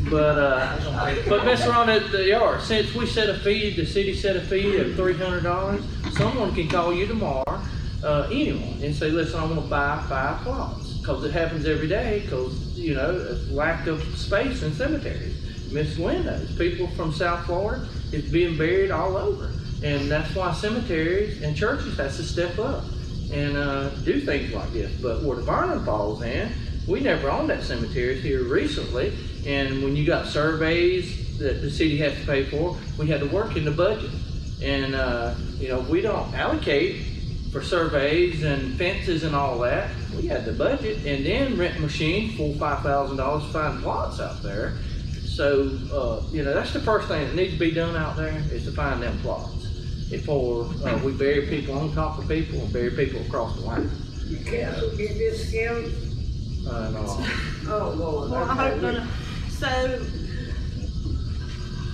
But Miss Rhonda, they are. Since we set a fee, the city set a fee of $300. Someone can call you tomorrow, anyone, and say, listen, I want to buy 5 plots, because it happens every day. Because lack of space in cemeteries. Miss Windows, people from South Florida is being buried all over, and that's why cemeteries and churches has to step up and do things like this. But where the Vernon falls in, we never owned that cemetery here recently, and when you got surveys that the city has to pay for, we had to work in the budget. And we don't allocate for surveys and fences and all that. We had the budget, and then rent machine, $4,000-$5,000 to find plots out there. So that's the first thing that needs to be done out there, is to find them plots before we bury people on top of people and bury people across the line. You can't get discounts No. Oh, Lord. Well, I hope none of, so,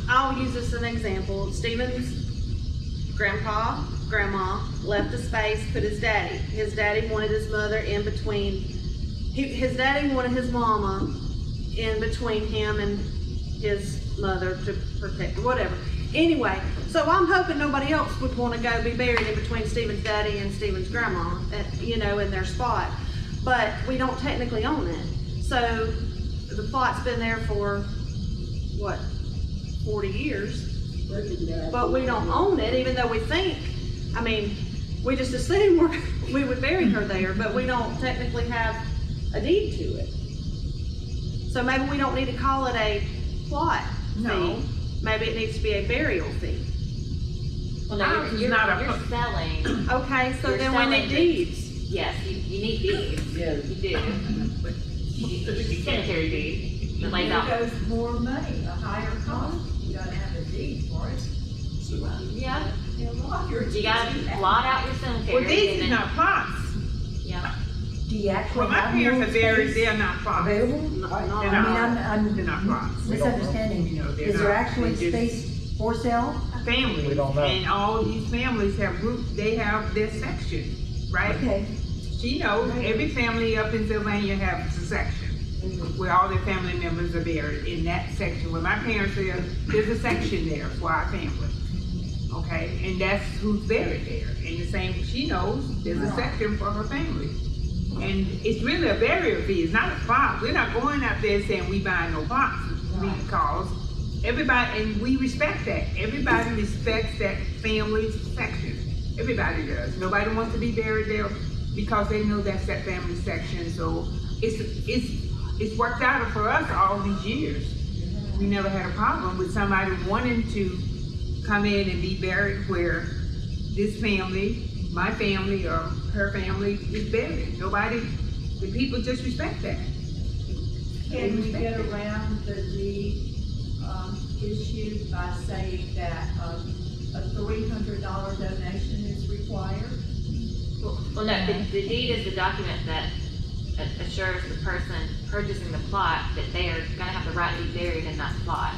I'll use this as an example. Stephen's grandpa, grandma left a space, put his daddy. His daddy wanted his mother in between, his daddy wanted his mama in between him and his mother to protect, whatever. Anyway, so I'm hoping nobody else would want to go be buried in between Stephen's daddy and Stephen's grandma, you know, in their spot. But we don't technically own it. So the plot's been there for, what, 40 years? But we don't own it, even though we think, I mean, we just assume we would bury her there, but we don't technically have a deed to it. So maybe we don't need to call it a plot fee. Maybe it needs to be a burial fee. Well, no, you're selling. Okay, so You're then we need selling deeds. Yes, you need deeds. Yeah. You do. Cemetery deed that lays out. There goes more money, a higher cost. You gotta have a deed for it. Yeah. You You gotta plot out your cemetery. Well, these and is then- not plots. Yeah. Do you actually Well, my have more parents are buried, space they're not plots. available? They're I mean, not, they're not I'm plots. misunderstanding. You know, they're Is there not. actually They're just space for sale? families. We don't know. And all these families have groups, they have their section, right? Okay. She knows, every family up in Sylvania has a section where all their family members are buried in that section. Where my parents live, there's a section there for our family. Okay, and that's who's buried there. And the same, she knows, there's a section for her family. And it's really a burial fee, it's not a plot. We're not going out there saying we buying no plots, because everybody, and we respect that. Everybody respects that family's section. Everybody does. Nobody wants to be buried there because they know that's that family section. So it's worked out for us all these years. We never had a problem with somebody wanting to come in and be buried where this family, my family, or her family is buried. Nobody, the people just respect that. Can we get around the deed issue by saying that a $300 donation is required? Well, no, the deed is the document that assures the person purchasing the plot that they are gonna have the right to be buried in that plot.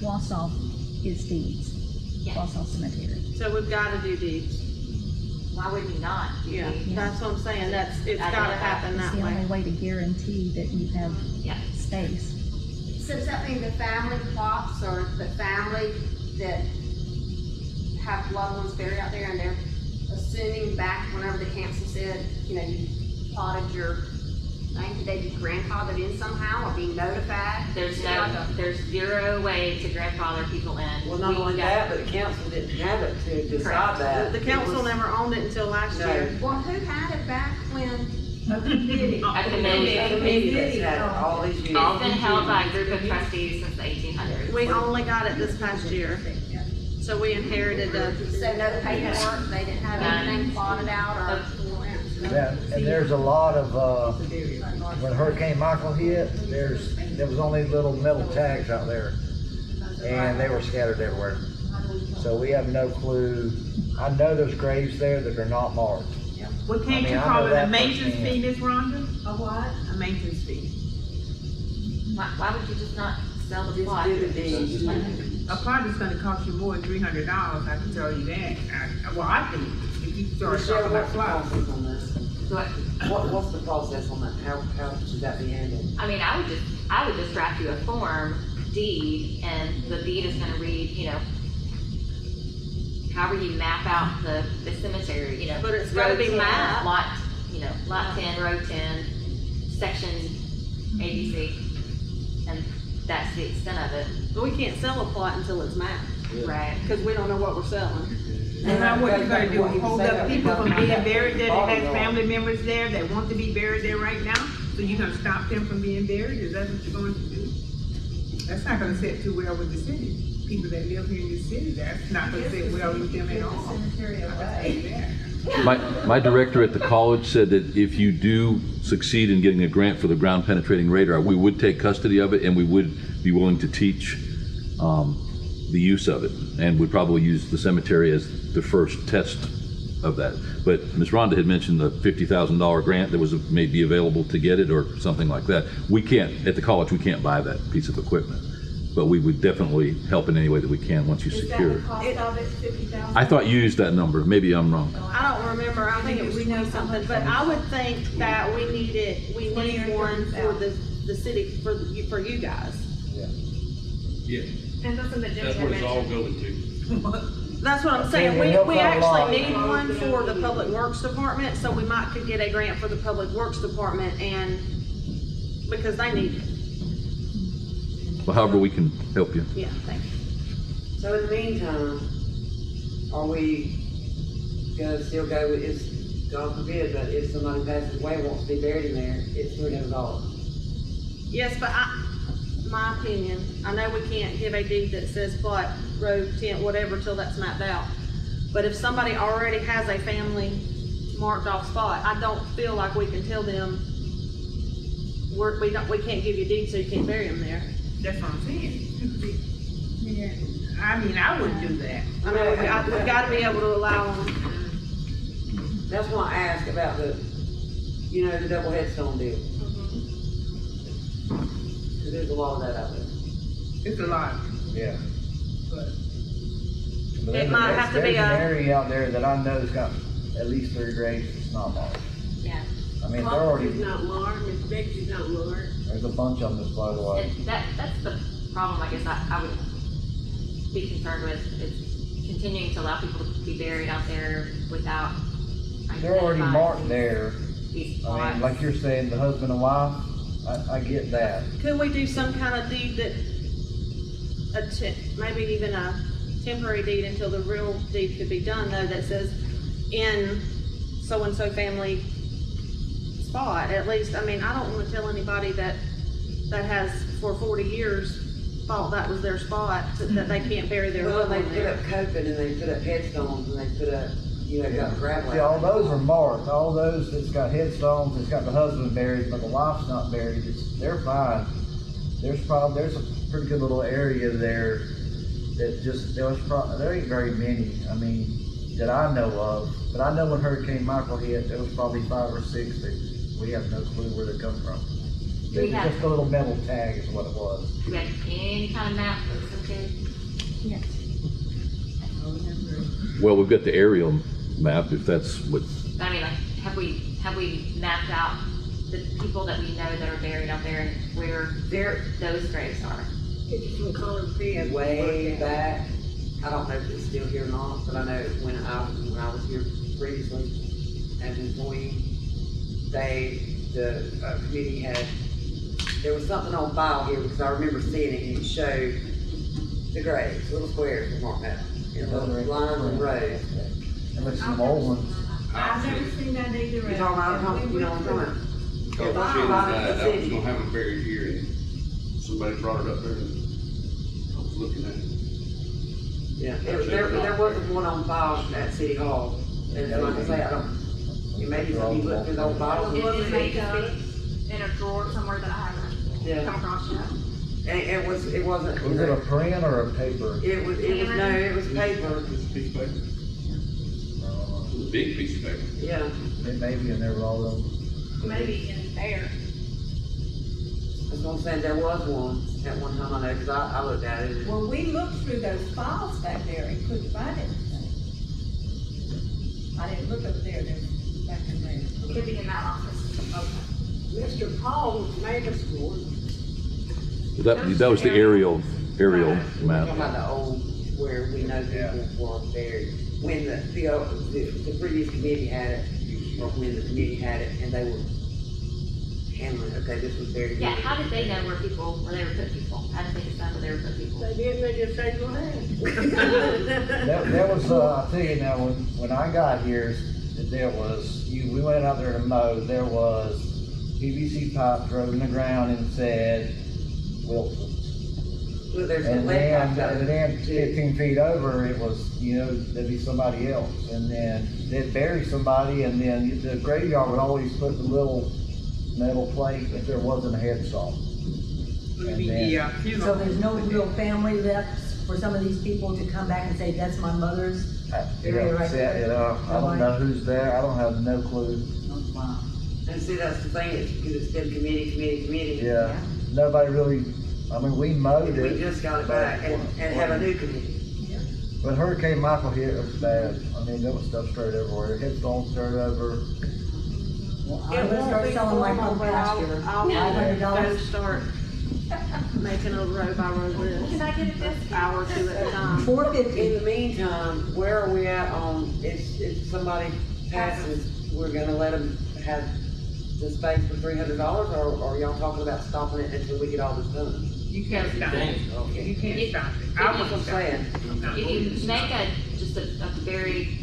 Wausau is deeds. Yeah. Wausau Cemetery. So we've gotta do deeds. Why would you not do Yeah, deeds? that's what I'm saying, it's gotta happen It's that the only way. way to guarantee that you have space. So does that mean the family plots or the family that have loved ones buried out there and they're assuming back whenever the council said, you know, you plotted your thing, did they be grandfathered in somehow or be notified? There's Is it like a- there's zero way to grandfather people in. Well, not only that, but the council didn't have it to decide that. The council never owned it until last No. year. Well, who had it back when? A committee. A committee. A committee that's had it all these years. It's been held by a group of trustees since the 1800s. We only got it this past year. So we inherited So no paperwork, they didn't have anything plotted out or? Yeah, and there's a lot of, when Hurricane Michael hit, there was only little metal tags out there, and they were scattered everywhere. So we have no clue. I know there's graves there that are not marked. Well, I can't mean, you I call know it a that maintenance firsthand. fee, Miss Rhonda? A what? A maintenance fee. Why would you just not sell the Just plot? do the deed. A plot is gonna cost you more than $300, I can tell you that. Well, I think, if you start Michelle, talking about what's the plots. process on this? But, What's the process on that? How should that be handled? I mean, I would just draft you a form deed, and the deed is gonna read, you know, however you map out the cemetery, you know. But it's gotta road be 10, mapped. Lot, you know, lot 10, road 10, section ABC, and that's the extent of it. But we can't sell a plot until it's mapped, Right. because we don't know what we're selling. And now what you gonna do, hold up people from being buried there that has family members there that want to be buried there right now? So you're gonna stop them from being buried, is that what you're going to do? That's not gonna sit too well with the city. People that live here in the city, that's not gonna sit well with them at all. Cemetery I can away. say that. My director at the college said that if you do succeed in getting a grant for the ground penetrating radar, we would take custody of it and we would be willing to teach the use of it, and would probably use the cemetery as the first test of that. But Ms. Rhonda had mentioned the $50,000 grant that was maybe available to get it or something like that. We can't, at the college, we can't buy that piece of equipment, but we would definitely help in any way that we can once you secure it. Is that the cost of it, 50,000? I thought you used that number. Maybe I'm wrong. I don't remember, I think it was 20 something, but I would think that we need one for the city, for you guys. Yeah, And that's something that Jimmy that's had what it's all mentioned. going to. That's what I'm saying, we actually need one for the Public Works Department, so we could get a grant for the Public Works Department and, because they need it. Well, however we can help you. Yeah, thank you. So in the meantime, are we gonna still go with, it's, God forbid, but if somebody passes away and wants to be buried in there, it's $300? Yes, but my opinion, I know we can't give a deed that says plot, road, tent, whatever, till that's mapped out. But if somebody already has a family marked off spot, I don't feel like we can tell them, we can't give you a deed so you can't bury them there. That's what I'm saying. I mean, I wouldn't do that. I mean, we've got to be able to allow them. That's why I asked about the, the double headstone deal. Cause there's a lot of that out there. It's a lot. Yeah. But It might have to be There's an area out there that I know's got at least 3 graves that's not marked. Yeah. I mean, they're already, It's not marked, Miss Becky's not marked. there's a bunch of them that's by the way. That's the problem, I guess, I would be concerned with, is continuing to allow people to be buried out there without. They're already identifying marked there. these I mean, plots. like you're saying, the husband and wife, I get that. Could we do some kind of deed that, maybe even a temporary deed until the real deed could be done, though, that says in so-and-so family spot, at least, I mean, I don't wanna tell anybody that has for 40 years thought that was their spot, that they can't bury their Well, loved they one put there. up coping and they put up headstones and they put up, got gravel. See, all those are marked, all those that's got headstones, it's got the husband buried, but the wife's not buried, they're fine. There's a pretty good little area there that just, there ain't very many, I mean, that I know of. But I know when Hurricane Michael hit, there was probably 5 or 6 that we have no clue where they come from. It was just a little metal tag is what it was. Do we have any kind of map for some kids? Yes. Well, we've got the aerial map, if that's what, I mean, like, have we mapped out the people that we know that are buried out there and where those graves are? It's from Color Pin. Way back, I don't know if it's still here or not, but I know when I was here previously as an employee, the committee had, there was something on file here because I remember seeing it and it showed the graves, little squares were marked out, and the lines and rows. And there's some old ones. I've never seen that either. You talking about, you know what I'm talking about? Because It I was was provided to the I was city. gonna have them buried here, and somebody brought it up there, and I was looking at it. Yeah, there wasn't one on file at City Hall, and like I say, I don't, maybe some you look through those files. It may in a drawer somewhere that I Yeah. haven't come across yet. And it wasn't. Was it a print or a paper? It was paper. It's a piece of paper. It was a big piece of paper. Yeah. It may be in there, all of them. Maybe in there. That's what I'm saying, there was one at one time, I know, because I looked at it. Well, we looked through those files back there and couldn't find anything. I didn't look up there, back in there. Could be in that office. Okay. Mr. Paul made us one. that was the aerial We're map. talking about the old, where we know people were buried. When the previous committee had it, or when the committee had it, and they were handling, okay, this was buried. Yeah, how did they know where they were putting people? How did they decide where they were putting people? They didn't, they just said, go ahead. There was, I'll tell you now, when I got here, there was, we went out there to mow, there was PVC pipe drove in the ground and said Wilson. Well, there's And lead then, pipes and then too. 15 feet over, it was, there'd be somebody else. And then they'd bury somebody, and then the graveyard would always put the little metal plate if there wasn't a headstone. And then, So there's no real family left for some of these people to come back and say, that's my mother's Yeah, set it up. I don't know who's there. I don't have no clue. And see, that's the thing, it's because it's been committee. Yeah, nobody really, I mean, we mowed We it. just got it back and have a new committee. When Hurricane Michael hit, it was bad. I mean, there was stuff straight everywhere. Headstones straight over. I would start selling my whole pasture. I'll $500. go start making a row by row list. Can I get a discount? Hour or two at a time. $4.50. In the meantime, where are we at on, if somebody passes, we're gonna let them have the space for $300, or are y'all talking about stopping it until we get all this done? You can't stop it. You can't stop it. I was saying. If you make just a very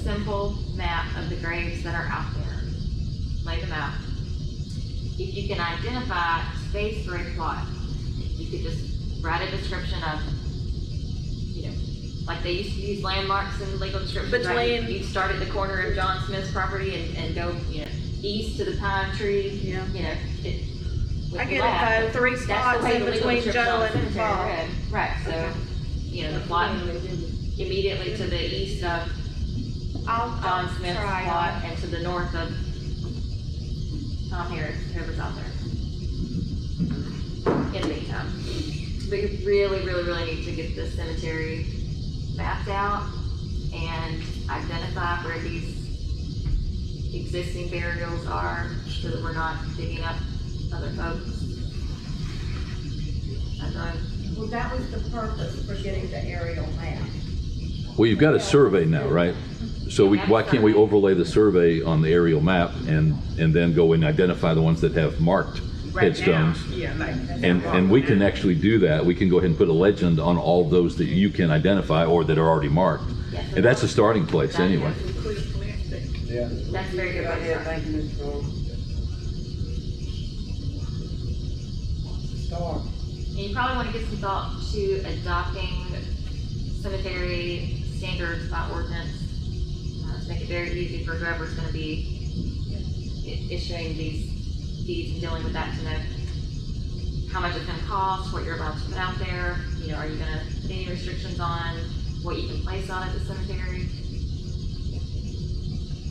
simple map of the graves that are out there, lay them out. If you can identify space for a plot, you could just write a description of, like they used to use landmarks in legal descriptions, right? Between- You'd start at the corner of John Smith's property and go, east to the pine tree, Yeah. With I the get left. it though, 3 That's the spots way in the legal between description Joe on and cemetery Bob. read. Right, so, the plot immediately to the east of I'll John Smith's try plot and to the north of Tom Harris, whoever's out there. In the meantime, we really need to get this cemetery mapped out and identify where these existing burials are so that we're not digging up other folks. Well, that was the purpose for getting the aerial map. Well, you've got a survey now, right? So why can't we overlay the survey on the aerial map and then go and identify the ones that have marked Right now, headstones? yeah, like. And we can actually do that. We can go ahead and put a legend on all those that you can identify or that are already marked. And that's a starting place anyway. Yeah. That's very good. Go ahead, thank you, Mr. Cole. Start. And you probably want to give some thought to adopting cemetery standards by ordinance to make it very easy for whoever's going to be issuing these deeds and dealing with that to know how much it's going to cost, what you're allowed to put out there. Are you going to put any restrictions on what you can place on at the cemetery?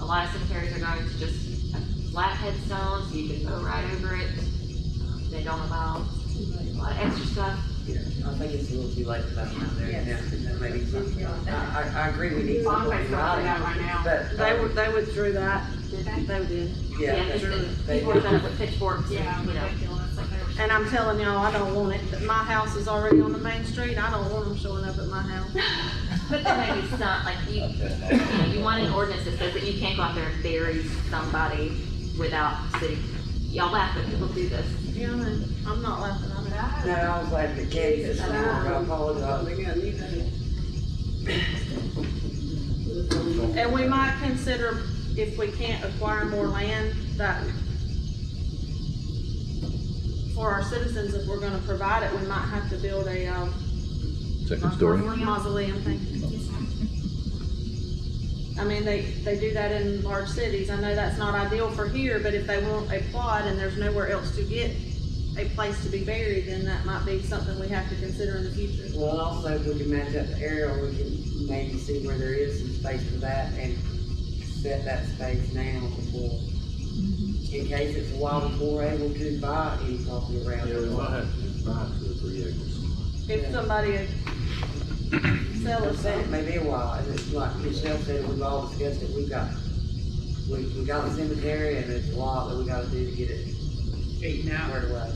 A lot of cemeteries are going to just have flat headstones, so you can mow right over it. They don't allow a lot of extra stuff. Yeah, I think it's a little too late for that one out there. Yeah, that may be something. I agree, we need something in writing, but. They withdrew that. They did. Yeah. People are done it with pitchforks and, And I'm telling y'all, I don't want it. My house is already on the main street. I don't want them showing up at my house. But there may be some, like you want an ordinance that says that you can't go out there and bury somebody without city. Y'all laugh, but people do this. Yeah, I'm not laughing at it. No, I was laughing at Katie this morning, I apologize. And we might consider, if we can't acquire more land, that for our citizens, if we're gonna provide it, we might have to build a, Second story. mausoleum thing. I mean, they do that in large cities. I know that's not ideal for here, but if they want a plot and there's nowhere else to get a place to be buried, then that might be something we have to consider in the future. Well, also, if we can match up the aerial, we can maybe see where there is some space for that and set that space now before, in case it's a while before we're able to buy any property around Yeah, we it. might have to buy 2 or 3 acres. If somebody would sell us It something. may be a while, and it's like Michelle said, we've all discussed it, we got the cemetery, and it's a lot that we gotta do to get it squared away.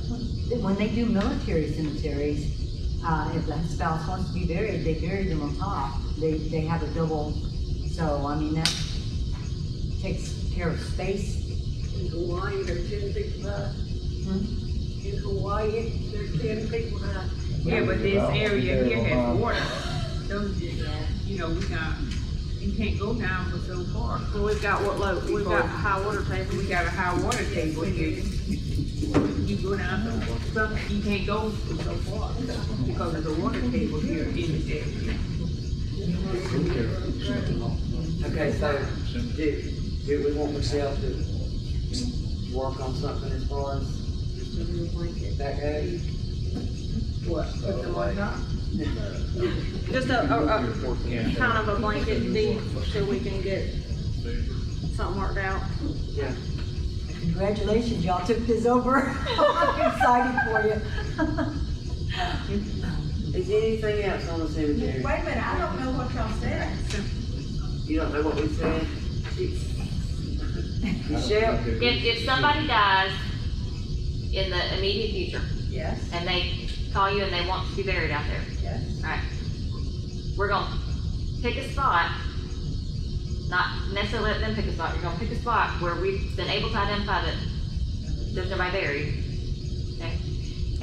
When they do military cemeteries, if the spouse wants to be buried, they bury them on top. They have a double, so I mean, that takes care of space. In Hawaii, there's 10 people died. In Hawaii, there's 10 people died. Yeah, but this area here has water. Those, we got, you can't go down but so far. Well, we've got we've got a high water table. We got a high water table here. You go down some, you can't go so far because of the water table here in this area. Okay, so, do we want Michelle to work on something as far as that goes? What, put them on top? Just a kind of a blanket deed so we can get something worked out. Yeah. Congratulations, y'all took this over. I'm excited for you. Is anything else on the cemetery? Wait a minute, I don't know what y'all said. You don't know what we said? Michelle? If somebody dies in the immediate future, Yes, and they call you and they want to be buried out there, yes. alright, we're gonna pick a spot, not necessarily let them pick a spot, you're gonna pick a spot where we've been able to identify that there's nobody buried, okay?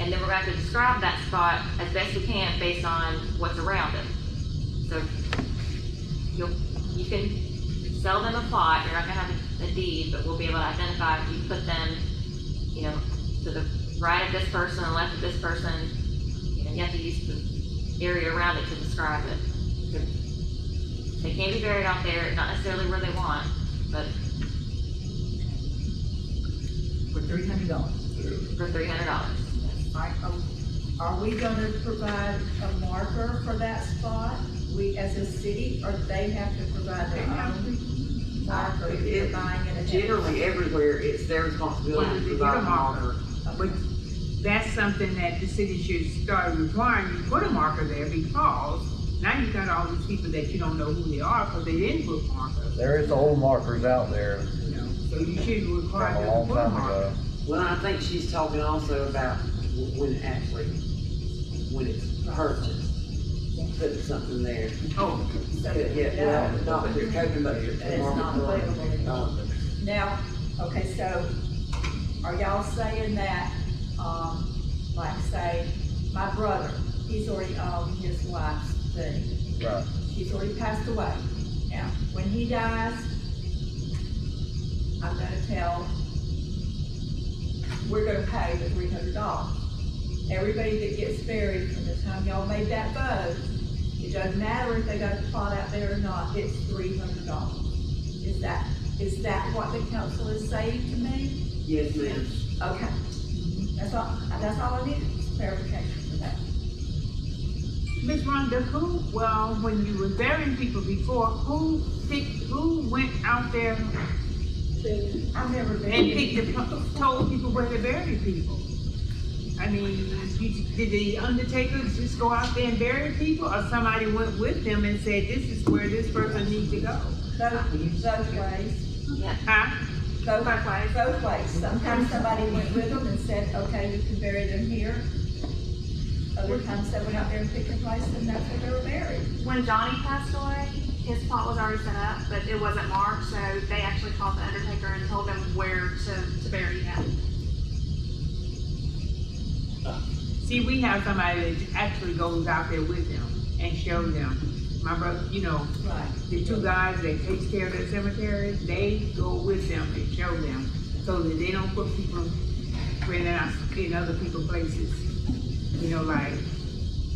And then we're going to have to describe that spot as best we can based on what's around it. So you can sell them a plot, you're not gonna have a deed, but we'll be able to identify if you put them, you know, to the right of this person and left of this person. You know, you have to use the area around it to describe it. So they can be buried out there, not necessarily where they want, but For $300. for $300. Right, are we gonna provide a marker for that spot? We, as a city, or they have to provide their own marker if they're buying it? Generally, everywhere, it's their responsibility to provide a marker. But that's something that the city should start requiring, you put a marker there, because now you got all these people that you don't know who they are because they didn't put markers, There is old markers out there you know, so you should require from a them long to put a time marker. ago. Well, I think she's talking also about when it's purchased, putting something there. Oh, Yeah, well, not that you're coping, but you're. And it's not available anymore. Now, okay, so are y'all saying that, like say, my brother, he's already owned his wife's thing. Right. She's already passed away. Now, when he dies, I'm gonna tell, we're gonna pay the $300. Everybody that gets buried from the time y'all made that vote, it doesn't matter if they got a plot out there or not, it's $300. Is that what the council is saying to me? Yes, ma'am. Okay. That's all I needed, was clarification for that. Miss Rhonda, when you were burying people before, who went out there I've never been. and told people where to bury people? I mean, did the undertakers just go out there and bury people, or somebody went with them and said, this is where this person needs to go? Both ways. Yeah. Huh? Both ways. Sometimes somebody went with them and said, okay, you can bury them here. Other times they went out there and picked a place and that's where they were buried. When Johnny passed away, his plot was already set up, but it wasn't marked, so they actually called the undertaker and told them where to bury him. See, we have somebody that actually goes out there with them and shows them. My brother, you know, Right. the two guys that takes care of the cemetery, they go with them and show them so that they don't put people where they're not in other people's places. You know, like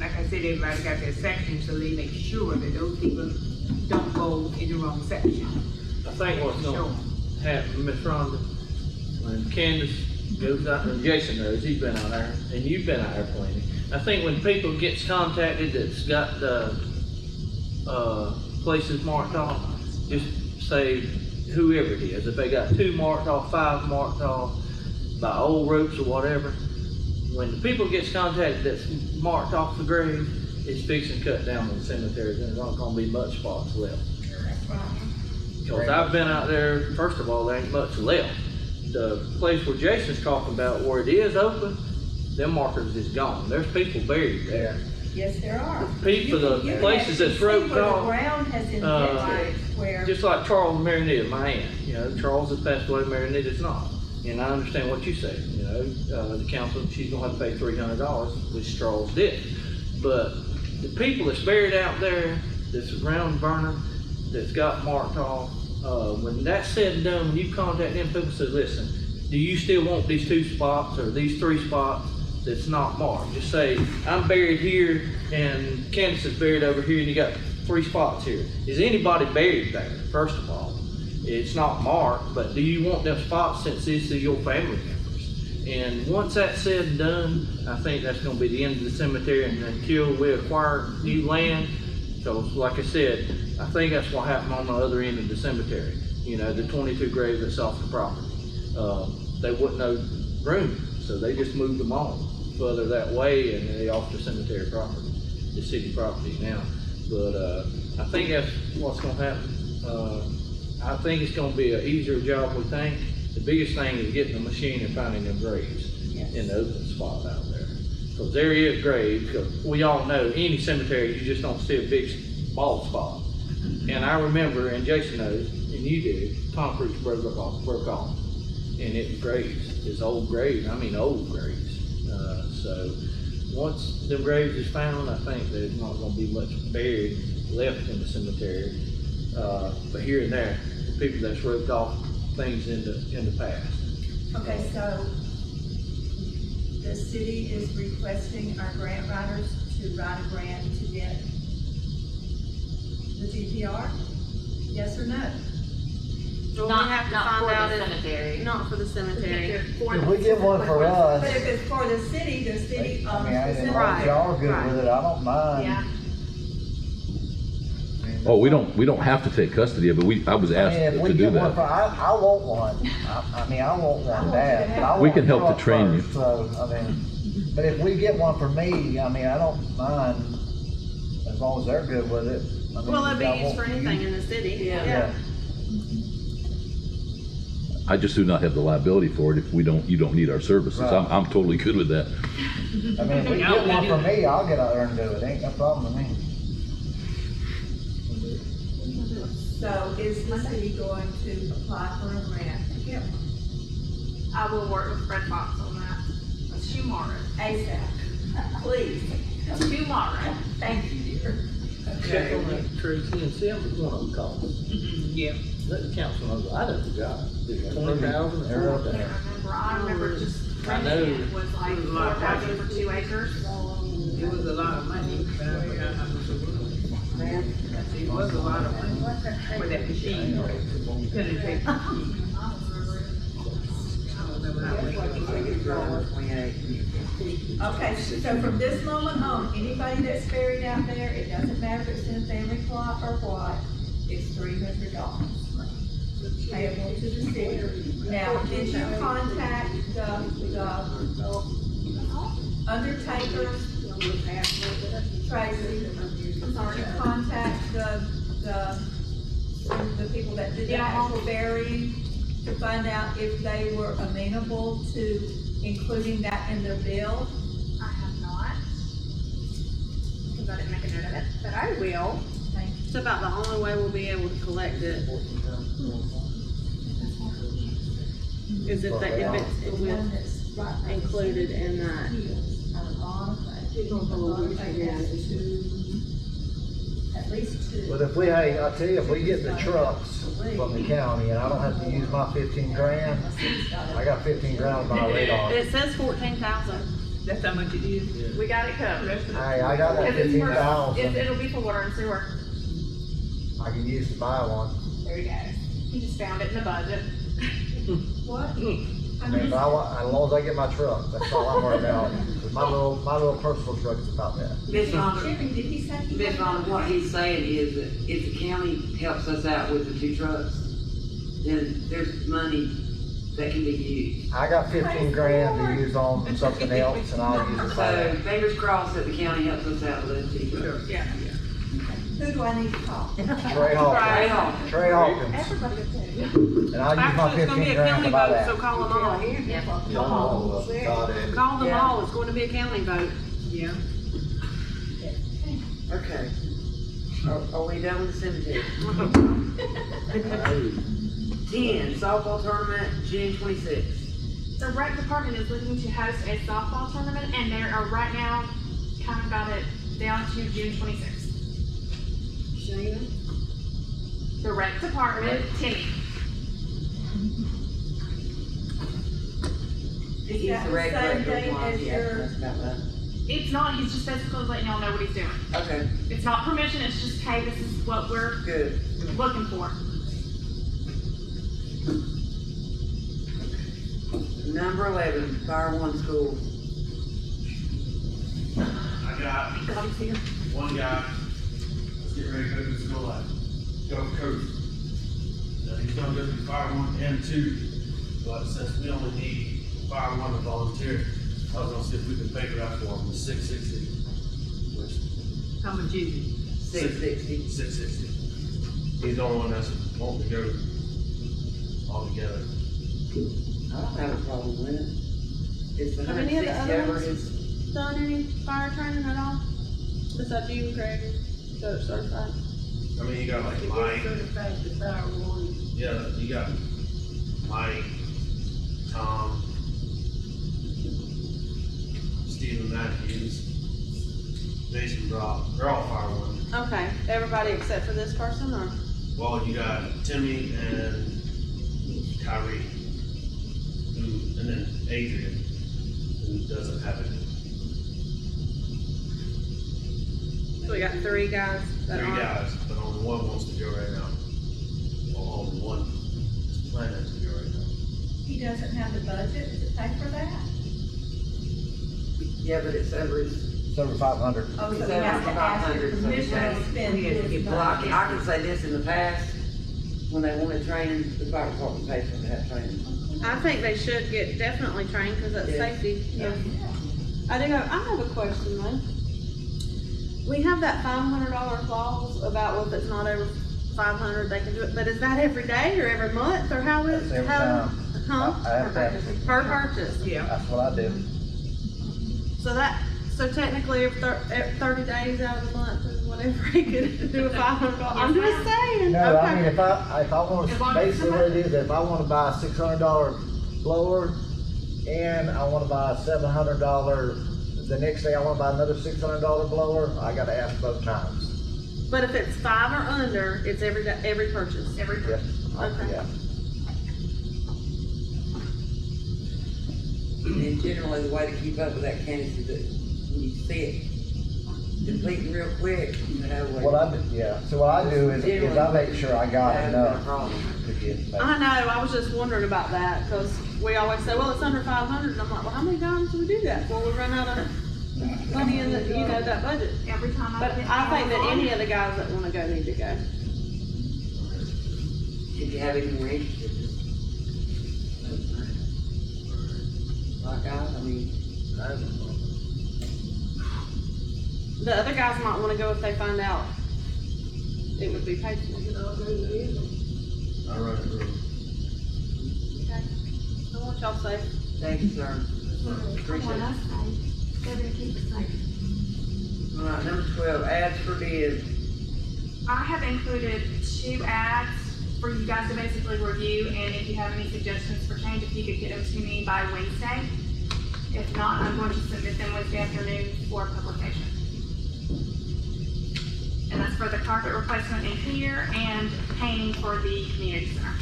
I said, everybody got their section, so they make sure that those people don't go in the wrong section. I think what's gonna happen, Miss Rhonda, when Candace goes out, and Jason knows, he's been out there, and you've been out there plenty. I think when people gets contacted that's got the, places marked off, just say whoever it is, if they got 2 marked off, 5 marked off, by old ropes or whatever, when the people gets contacted that's marked off the grave, it's fixing to cut down on the cemeteries, and there's not gonna be much spots left. Because I've been out there, first of all, there ain't much left. The place where Jason's talking about, where it is open, them markers is gone. There's people buried there. Yes, there are. People, the places that's roped Where the off, ground has indented, where. just like Charles and Marinetta, my aunt, you know, Charles has passed away, Marinetta's not. And I understand what you say, you know, the council, she's gonna have to pay $300, which Charles did. But the people that's buried out there, that's around Vernon, that's got marked off, when that's said and done, when you contact them, people say, listen, do you still want these 2 spots or these 3 spots that's not marked? Just say, I'm buried here and Candace is buried over here and you got 3 spots here. Is anybody buried there, first of all? It's not marked, but do you want them spots since this is your family members? And once that's said and done, I think that's gonna be the end of the cemetery, and until we acquire new land. So like I said, I think that's what happened on the other end of the cemetery. You know, the 22 graves that's off the property. They wouldn't know room, so they just moved them on further that way, and they off the cemetery property, the city property now. But I think that's what's gonna happen. I think it's gonna be an easier job, we think. The biggest thing is getting the machine and finding them graves in the open spot out there. Because there is graves, because we all know any cemetery, you just don't see a big bald spot. And I remember, and Jason knows, and you do, concrete broke off, and it was graves. It's old graves, I mean old graves. So once them graves is found, I think there's not gonna be much buried left in the cemetery. But here and there, the people that's roped off things in the past. Okay, so the city is requesting our grant writers to write a grant to get the GPR? Yes or no? Well, we have to Not find for out the if, cemetery. not for the cemetery. If we get one for us, But if it's for the city I owns mean, the as long as cemetery. y'all are good with it, I don't mind. Yeah. Oh, we don't have to take custody of it. I was I asked mean, if to we do get one for, that. I want one. I mean, I want one bad. but I We want can help to truck train you. first, So, I mean, but if we get one for me, I mean, I don't mind as long as they're good with it. I mean, Well, it'd be I used want- for anything in the city. Yeah. I just do not have the liability for it if you don't need our services. Right. I'm totally good with that. I mean, if we get one for me, I'll get out there and do it. Ain't no problem with me. So is the city going to apply for a grant to get one? I will work with Fred Fox on that tomorrow. ASAP, please. Tomorrow. Thank you, dear. Check on that, Tracy, and see how much one of them costs. Yeah. Let the council know, I know the job. It's 20,000 They're or up there. 40,000. I remember just I know. renting it was like 4,000 for 2 acres. It was a lot of money. But I forgot how much it was. It was a lot of money for that machine. You couldn't take the machine. I don't remember how much. Okay, so from this moment on, anybody that's buried out there, it doesn't matter if it's in a family plot or what, it's $300 payable to the city. Now, did you contact the undertaker, Tracy? Did you contact the people that did the actual burying to find out if they were amenable to including that in their bill? I have not. Because I didn't make a note of it, but I will. It's about the only way we'll be able to collect it. Is if they, if it's included in that. At least two. But if we, hey, I tell you, if we get the trucks from the county and I don't have to use my 15 grand, I got 15 grand on my radar. It says 14,000. That's how much it is. We got it covered. Hey, I got that Because it's for- 15,000 It'll be for water and sewer. I can use to buy one. There you go. He just found it in the budget. What? I mean, but as long as I get my truck, that's all I'm worried about. 'Cause my little personal truck is about that. Ms. Rhonda, Jimmy, did he say he Ms. had Rhonda, what he's saying is that if the county helps us out with the 2 trucks, then there's money that can be used. I got 15 grand to use on something else and I'll use it for So that. fingers crossed that the county helps us out with those 2 trucks. Yeah. Who do I need to call? Trey Trey Hawkins. Hawkins. Trey Hawkins. Everybody gets it. And I'll use my Actually, it's gonna be 15 a grand to county buy vote, that. so call them all. Call them all, it's going to be a county vote. Yeah. Okay. Are we done with the cemetery? 10, softball tournament, June 26th. The rec department is looking to host a softball tournament, and they are right now kind of got it down to June 26th. Shana? The rec department, Timmy. Is He's that the the rec same director. thing as Yeah, your, that's about that. It's not, he's just basically letting y'all know what he's doing. Okay, It's not permission, it's just, hey, this is what we're good. looking for. Number 11, Fire One School. I got one guy that's getting ready to go to school at Gulf Coast. Now, he's gonna go through Fire One and Two, but since we only need Fire One to volunteer, I was gonna see if we could figure out for him the 660. Which How much is it? 660. 660. He's the only one that's wanting to go all together. I don't have a problem with it. It's the Have any of the 160 other over ones his, done any fire training at all? Besides you and Craig, that are certified? I mean, you got like Mike. Certified to Fire One. Yeah, you got Mike, Tom, Stephen Matthews, Jason Brock. They're all Fire One. Okay, everybody except for this person, or? Well, you got Timmy and Kyrie, and then Adrian, who doesn't have it. So we got 3 guys that Three aren't. guys, but only one wants to go right now. Well, only one is planning to go right now. He doesn't have the budget to pay for that? yeah, but it's over his, It's over 500. Oh, it's so over he has to ask for 500. So permission to spend his well, I money. can say this in the past, when they wanted training, the fire department pays for that training. I think they should get definitely trained, because that's Yeah. safety. Yeah. I have a question though. We have that $500 clause about if it's not over 500, they can do it, but is that every day or every month, or how is? That's every how? time. Huh? I have to have, Per purchase. Yeah. that's what I do. So technically, if 30 days out of the month or whatever, he could do a $500. I'm just saying. No, I mean, Okay. if I want As to, long as basically what it is, if I want to buy a $600 blower and I want to buy a $700, the next day I want to buy another $600 blower, I got to ask both times. But if it's 5 or under, it's every purchase. Every Yes. Okay. Yeah. And generally, the way to keep up with that, Candace, is that when you see it depleting real quick, you know. What I do, yeah, so what I do is I make sure I got enough to get. I know, I was just wondering about that, because we always say, well, it's under 500, and I'm like, well, how many times do we do that? Well, we run out of money in the, that budget. Every time I But get I think that on. any of the guys that wanna go need to go. If you have any more interest, just let us know. Like I mean, The other guys might wanna go if they find out it would be paid for. I run it through. Okay. I want y'all safe. thank you, sir. I Appreciate want it. us safe. Better keep it safe. All right, number 12, ads for bids. I have included 2 ads for you guys to basically review, and if you have any suggestions for change, if you could get them to me by Wednesday. If not, I'm going to submit them Wednesday afternoon for publication. And that's for the carpet replacement in here and painting for the community center.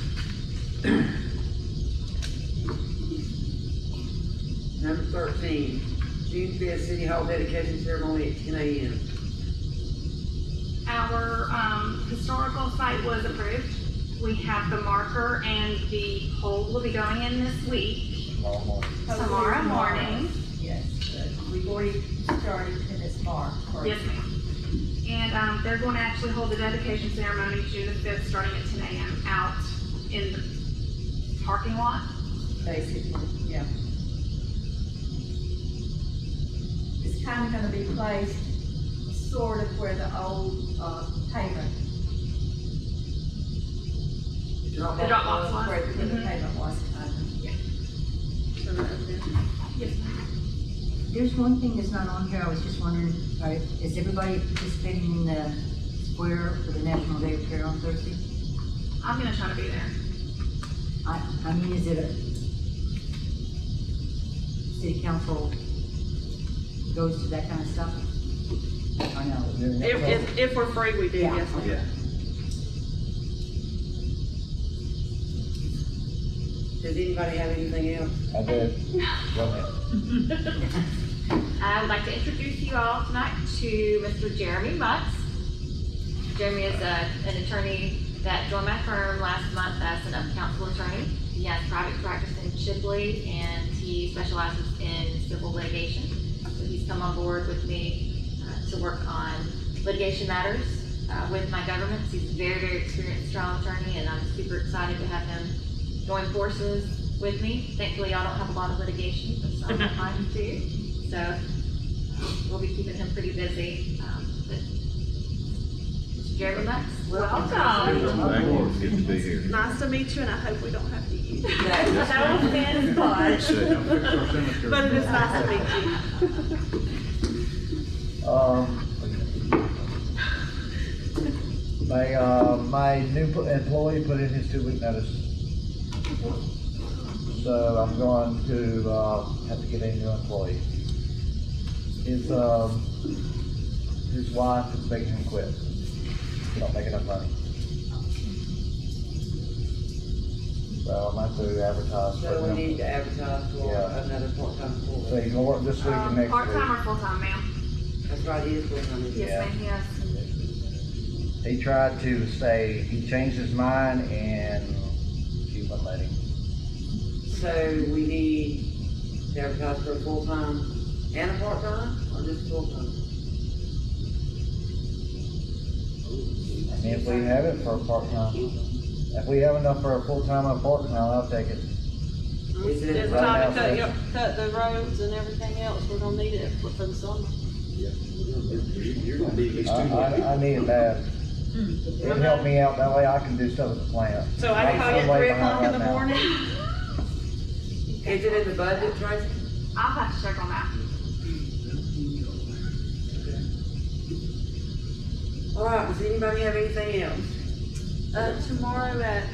Number 13, June 5th, City Hall dedication ceremony at 10 a.m. Our historical site was approved. We have the marker and the pole will be going in this week. Tomorrow morning. Yes, we've already started and it's marked. Yes, ma'am. And they're going to actually hold the dedication ceremony June the 5th, starting at 10 a.m. out in the parking lot. Basically, yeah. It's kind of gonna be placed sort of where the old pavement. The drop-off was. Where the pavement was, kind of. Yes, ma'am. There's one thing that's not on here, I was just wondering, is everybody participating in the square for the National Day of Prayer on Thursday? I'm gonna try to be there. I mean, is it a city council goes to that kind of stuff? I know. If we're free, we do, Yeah. yes. Yeah. Does anybody have anything else? I did. Go ahead. I would like to introduce you all tonight to Mr. Jeremy Mutz. Jeremy is an attorney that joined my firm last month as an council attorney. He has private practice in Shipley, and he specializes in civil litigation. So he's come on board with me to work on litigation matters with my governments. He's a very, very experienced trial attorney, and I'm super excited to have him join forces with me. Thankfully, I don't have a lot of litigation, but some of mine too. So we'll be keeping him pretty busy. But Mr. Jeremy Lutz, Welcome. Thank you. It's good to be here. Nice to meet you, and I hope we don't have to use that. That was Ben's part. But it is nice to meet you. My new employee put in his 2-week notice. So I'm going to, have to get a new employee. His wife is making him quit. He don't make enough money. So I'm going to advertise for So we him. need to advertise for Yeah. another part-time employee. So he's gonna work this week and next week. Part-time or full-time, ma'am? That's right, he is full-time. isn't he? Yes, ma'am, yes. He tried to stay, he changed his mind and she wouldn't let him. So we need to advertise for a full-time and a part-time, or just full-time? I mean, if we have it for a part-time, if we have enough for a full-time and a part-time, I'll take it. Is it It's time to cut the roads and everything else, we're gonna need it for the summer. You're gonna need at least 2 more people. I need it bad. It'll help me out, that way I can do stuff at the plant. So I can call you I'm at way 3 behind o'clock in the right now. morning? Is it in the budget, Tracy? I'll have to check on that. All right, does anybody have anything else? Tomorrow at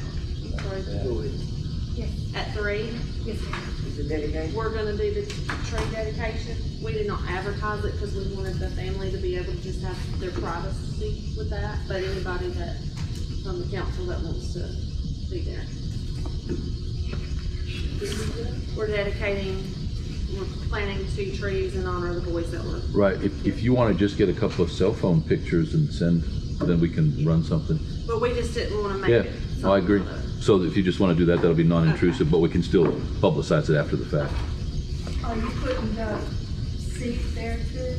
3, Yes, ma'am. Is it dedication? we're gonna do the tree dedication. We did not advertise it because we wanted the family to be able to just have their privacy with that, but anybody that, from the council that wants to be there. We're dedicating, we're planting 2 trees in honor of the boys that were. Right, if you want to just get a couple of cell phone pictures and send, then we can run something. But we just didn't wanna make Yeah, it. no, I agree. So if you just want to do that, that'll be non-intrusive, but we can still publicize it after the fact. Are you putting the seats there too,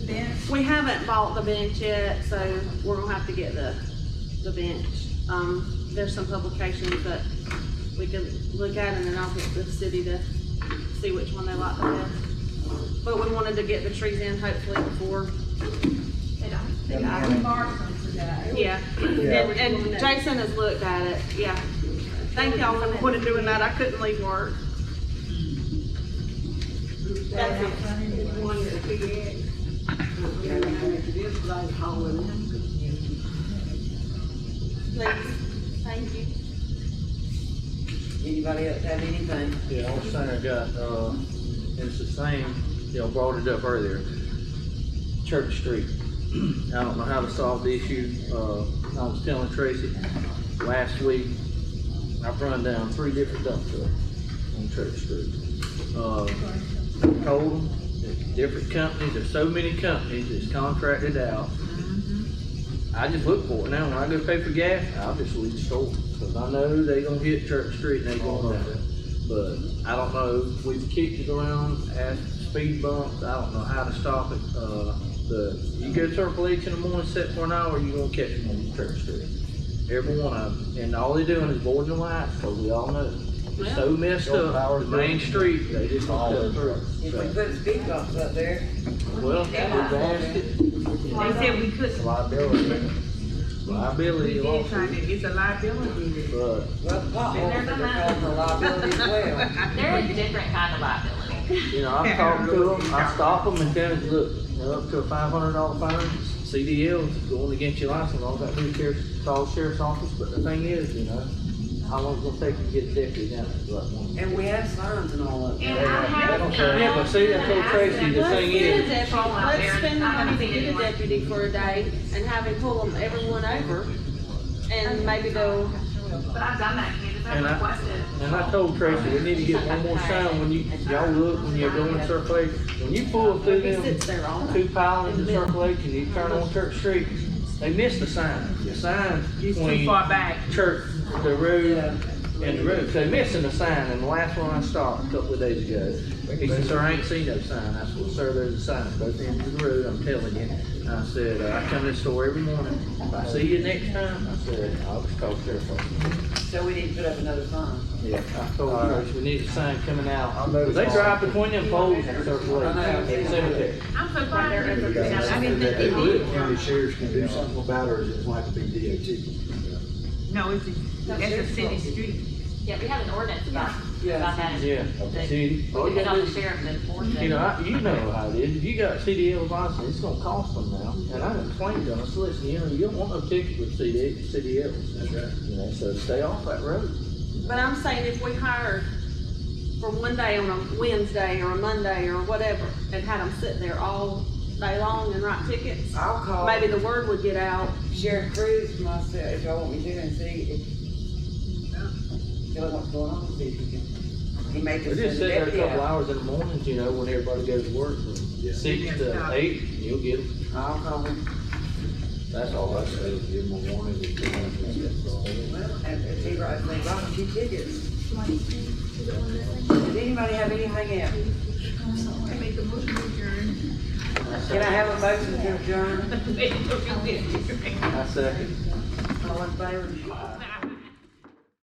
bench? We haven't bought the bench yet, so we're gonna have to get the bench. There's some publications that we can look at, and then I'll get the city to see which one they like the best. But we wanted to get the trees in hopefully before. I remarked them today. Yeah, and Jason has looked at it, yeah. Thank y'all for doing that, I couldn't leave work. That's it. One that we had. This like hauling. Please, thank you. Anybody else have anything? Yeah, I was saying I got, it's the same, brought it up earlier. Church Street. I don't know how to solve the issue. I was telling Tracy last week, I've run down 3 different dump trucks on Church Street. Told them, there's different companies, there's so many companies that's contracted out. I just look for it now. When I go pay for gas, I'll just leave the store, because I know they gonna hit Church Street and they gonna run it. But I don't know, we've kicked it around, asked speed bumps, I don't know how to stop it. You go to Circle H in the morning, sit for an hour, you're gonna catch them on Church Street. Every one of them. And all they're doing is boarding the lights, because we all know. It's so messed up, the main street, they just don't cut through. If we put speed bumps up there. Well, we've asked it. They said we couldn't. Liability. It's a liability. But Well, the potholes are causing a liability as well. They're a different kind of liability. I've talked to them, I stop them and tell them, look, up to a $500 fine, CDL's going against your license, all that new call sheriff's office, but the thing is, how long it's gonna take to get a deputy down there? And we have signs and all of that. And I have time. Yeah, but see, I told Tracy, the thing is, Let's spend the money to get a deputy for a day and have him pull them everyone over, and maybe they'll. But I've done that, Candace, I've requested. and I told Tracy, we need to get one more sign when y'all look, when you're going Circle H, when you pull through them 2 pilings in Circle H and you turn on Church Street, they missed the sign. The sign It's too between far back. Church, the road, in the road. So missing a sign, and the last one I stopped a couple of days ago, he said, "Sir, I ain't seen no sign." I said, "Well, sir, there's a sign at both ends of the road, I'm telling you." I said, "I come to the store every morning. If I see you next time," I said, "I'll just call the sheriff's office." So we need to put up another sign. Yeah, I told Coach, we need a sign coming out. I'll move They on. drive between them poles and circle I know. in the cemetery. I'm so glad there is a Is that I something didn't that think the they did. county sheriffs can do something about, or is it going to have to be DOT? No, it's that's a city street. Yeah, we have an ordinance about that. Yeah, see, all We you can gotta tell do the sheriff to enforce it. you know, you know how it is. If you got CDL license, it's gonna cost them now. And I explained to them, I said, listen, you know, you don't want no ticket with CDLs. That's right. You know, so stay off that road. But I'm saying if we hired for one day on a Wednesday or a Monday or whatever, and had them sit there all day long and write tickets, I'll call maybe the word would get out. Sheriff Cruz myself, if y'all want me to, and see if, tell him what's going on, see if he can, he may We just just send sit a there a deputy couple out. hours in the mornings, you know, when everybody goes to work, from 6 to 8, you'll get them. I'll call him. That's all I say. Give them a warning. Well, if he writes, they write a few tickets. Does anybody have anything else? I make the motion to adjourn. Can I have a motion to adjourn? I second. All in favor?